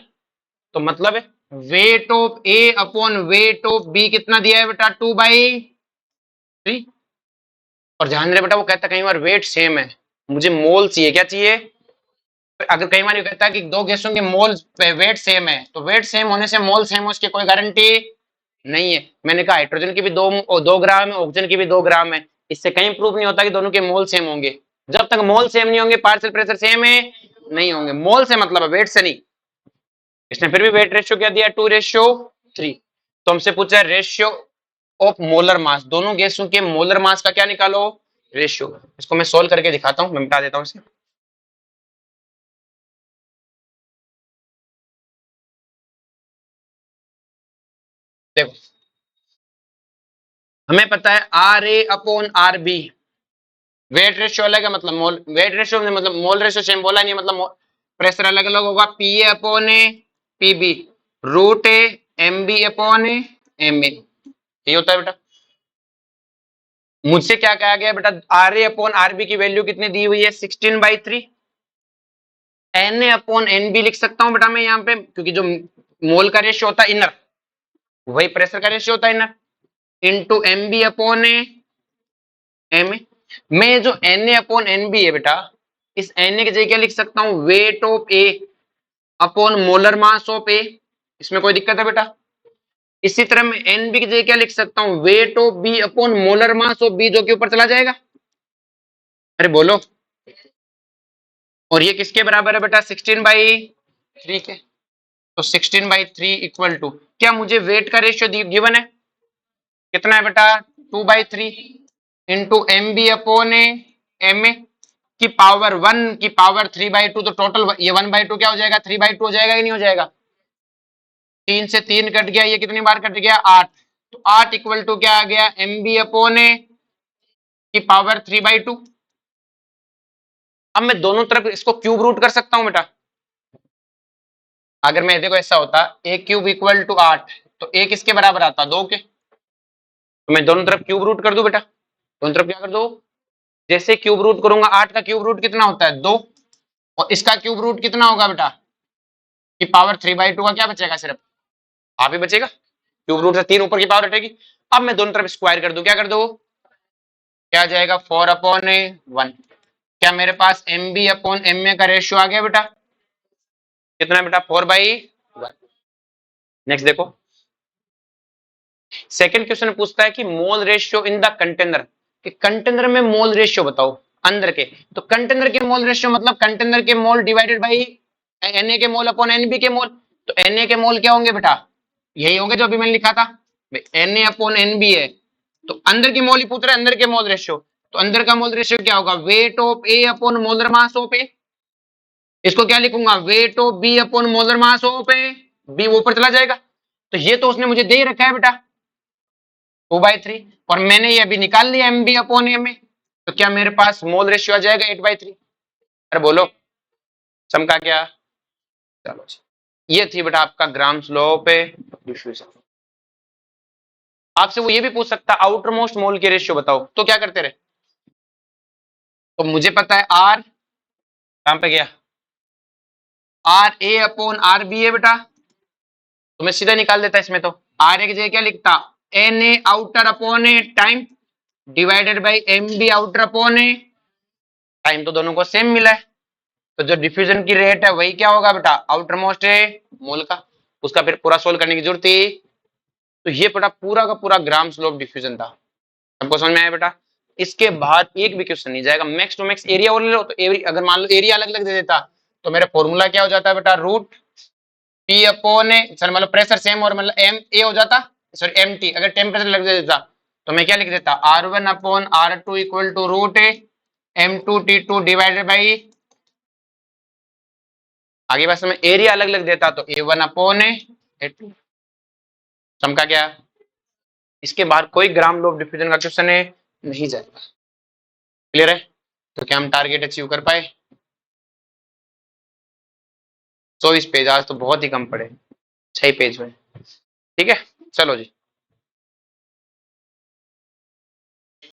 तो मतलब weight of A upon weight of B कितना दिया है बेटा? 2/3। और ध्यान रहे बेटा वो कहता है कई बार वेट सेम है, मुझे मोल चाहिए। क्या चाहिए? अगर कई बार ये कहता है कि दो गैसों के मोल वेट सेम है, तो वेट सेम होने से मोल सेम हो उसकी कोई गारंटी नहीं है। मैंने कहा हाइड्रोजन की भी 2 ग्राम है, ऑक्सीजन की भी 2 ग्राम है, इससे कहीं प्रूफ नहीं होता कि दोनों के मोल सेम होंगे। जब तक मोल सेम नहीं होंगे पार्शियल प्रेशर सेम है नहीं होंगे। मोल से मतलब है, वेट से नहीं। इसने फिर भी वेट रेशियो क्या दिया? 2:3। तो हमसे पूछा है रेशियो ऑफ मोलर मास, दोनों गैसों के मोलर मास का क्या निकालो? रेशियो। इसको मैं सोल्व करके दिखाता हूं, मैं बता देता हूं इसे। देखो हमें पता है r A upon r B, weight ratio अलग है, मतलब मोल, वेट रेशियो मतलब मोल रेशियो सेम बोला नहीं, मतलब प्रेशर अलग अलग होगा। P A upon A P B root A M B upon A M A, ये होता है बेटा। मुझसे क्या कहा गया बेटा? R A upon r B की वैल्यू कितनी दी हुई है? 16/3। Na अपॉन एन बी लिख सकता हूं बेटा मैं यहाँ पे, क्योंकि जो मोल का रेशियो होता है इनर, वही प्रेशर का रेशियो होता है inner, into M B upon M A. मैं जो Na अपॉन एन बी है बेटा, इस Na की जगह क्या लिख सकता हूँ, weight of A upon molar mass of A. इसमें कोई दिक्कत है बेटा? इसी तरह मैं एन बी की जगह क्या लिख सकता हूँ, weight of B upon molar mass of B, जो कि ऊपर चला जाएगा। अरे बोलो। और ये किसके बराबर है बेटा, 16/3 के। तो 16/3 इक्वल टू, क्या मुझे वेट का रेशियो गिवन है, कितना है बेटा, 2/3 into M B upon M A की पावर 1 की पावर 3/2। तो टोटल ये 1/2 क्या हो जाएगा, 3/2 हो जाएगा कि नहीं हो जाएगा? 3 से 3 कट गया, ये कितनी बार कट गया, 8। तो 8 इक्वल टू क्या आ गया, एम बी अपॉन ए की पावर 3/2। अब मैं दोनों तरफ इसको क्यूब रूट कर सकता हूं बेटा। अगर मैं देखो ऐसा होता, ए क्यूब इक्वल टू 8, तो ए किसके बराबर आता, 2 के। तो मैं दोनों तरफ क्यूब रूट कर दूं बेटा, दोनों तरफ क्या कर दो, जैसे क्यूब रूट करूंगा, 8 का क्यूब रूट कितना होता है, 2, और इसका क्यूब रूट कितना होगा बेटा, कि पावर 3/2 का क्या बचेगा, सिर्फ आप ही बचेगा, क्यूब रूट से 3 ऊपर की पावर हटेगी। अब मैं दोनों तरफ स्क्वायर कर दूं, क्या कर दो, क्या जाएगा, 4/1। क्या मेरे पास M B upon M A का रेशियो आ गया बेटा, कितना बेटा, 4/1। नेक्स्ट देखो, सेकंड क्वेश्चन पूछता है कि mole ratio in the container, कि कंटेनर में मोल रेशियो बताओ अंदर के। तो कंटेनर के मोल रेशियो मतलब कंटेनर के मोल डिवाइडेड बाई Na के मोल अपॉन Nb के मोल। तो Na के मोल क्या होंगे बेटा, यही होंगे जो अभी मैंने लिखा था, Na अपॉन Nb है। तो अंदर की मोल ही पूछ रहे हैं, अंदर के मोल रेशियो। तो अंदर का मोल रेशियो क्या होगा, weight of A upon molar mass of A. इसको क्या लिखूंगा, weight of B upon molar mass of A, बी ऊपर चला जाएगा। तो ये तो उसने मुझे दे ही रखा है बेटा, 2/3, और मैंने ये अभी निकाल लिया M B upon M A. तो क्या मेरे पास मोल रेशियो आ जाएगा 8/3। अरे बोलो, चमका क्या, चलो जी। ये थी बेटा आपका ग्राम्स लॉ पे डिफ्यूजन। आपसे वो ये भी पूछ सकता, आउटर मोस्ट मोल के रेशियो बताओ, तो क्या करते रहे। तो मुझे पता है आर, कहां पे गया, r A upon r B है बेटा। तो मैं सीधा निकाल देता इसमें, तो आर ए की जगह क्या लिखता, N A outer upon A time divided by M B outer upon A time. तो दोनों को सेम मिला है, तो जो डिफ्यूजन की रेट है वही क्या होगा बेटा, आउटर मोस्ट है मोल का। उसका फिर पूरा सोल्व करने की जरूरत थी। तो ये बेटा पूरा का पूरा ग्राम्स लॉ ऑफ डिफ्यूजन था। सबको समझ में आया बेटा? इसके बाद एक भी क्वेश्चन नहीं जाएगा, मैक्स टू मैक्स एरिया और ले लो। तो अगर मान लो एरिया अलग अलग दे देता, तो मेरा फॉर्मूला क्या हो जाता है बेटा, root P upon A, sir मतलब प्रेशर सेम और मतलब एम ए हो जाता, सॉरी एम टी। अगर टेम्परेचर लग देता तो मैं क्या लिख देता, R1 upon R2 equal to root A M2T2 divided by, आगे पास में एरिया अलग अलग देता तो A1 अपॉन A2। समझा क्या? इसके बाद कोई ग्राम लॉ ऑफ डिफ्यूजन का क्वेश्चन है नहीं जाएगा। क्लियर है? तो क्या हम टारगेट अचीव कर पाए? 24 पेज, आज तो बहुत ही कम पड़े, 6 पेज में। ठीक है, चलो जी।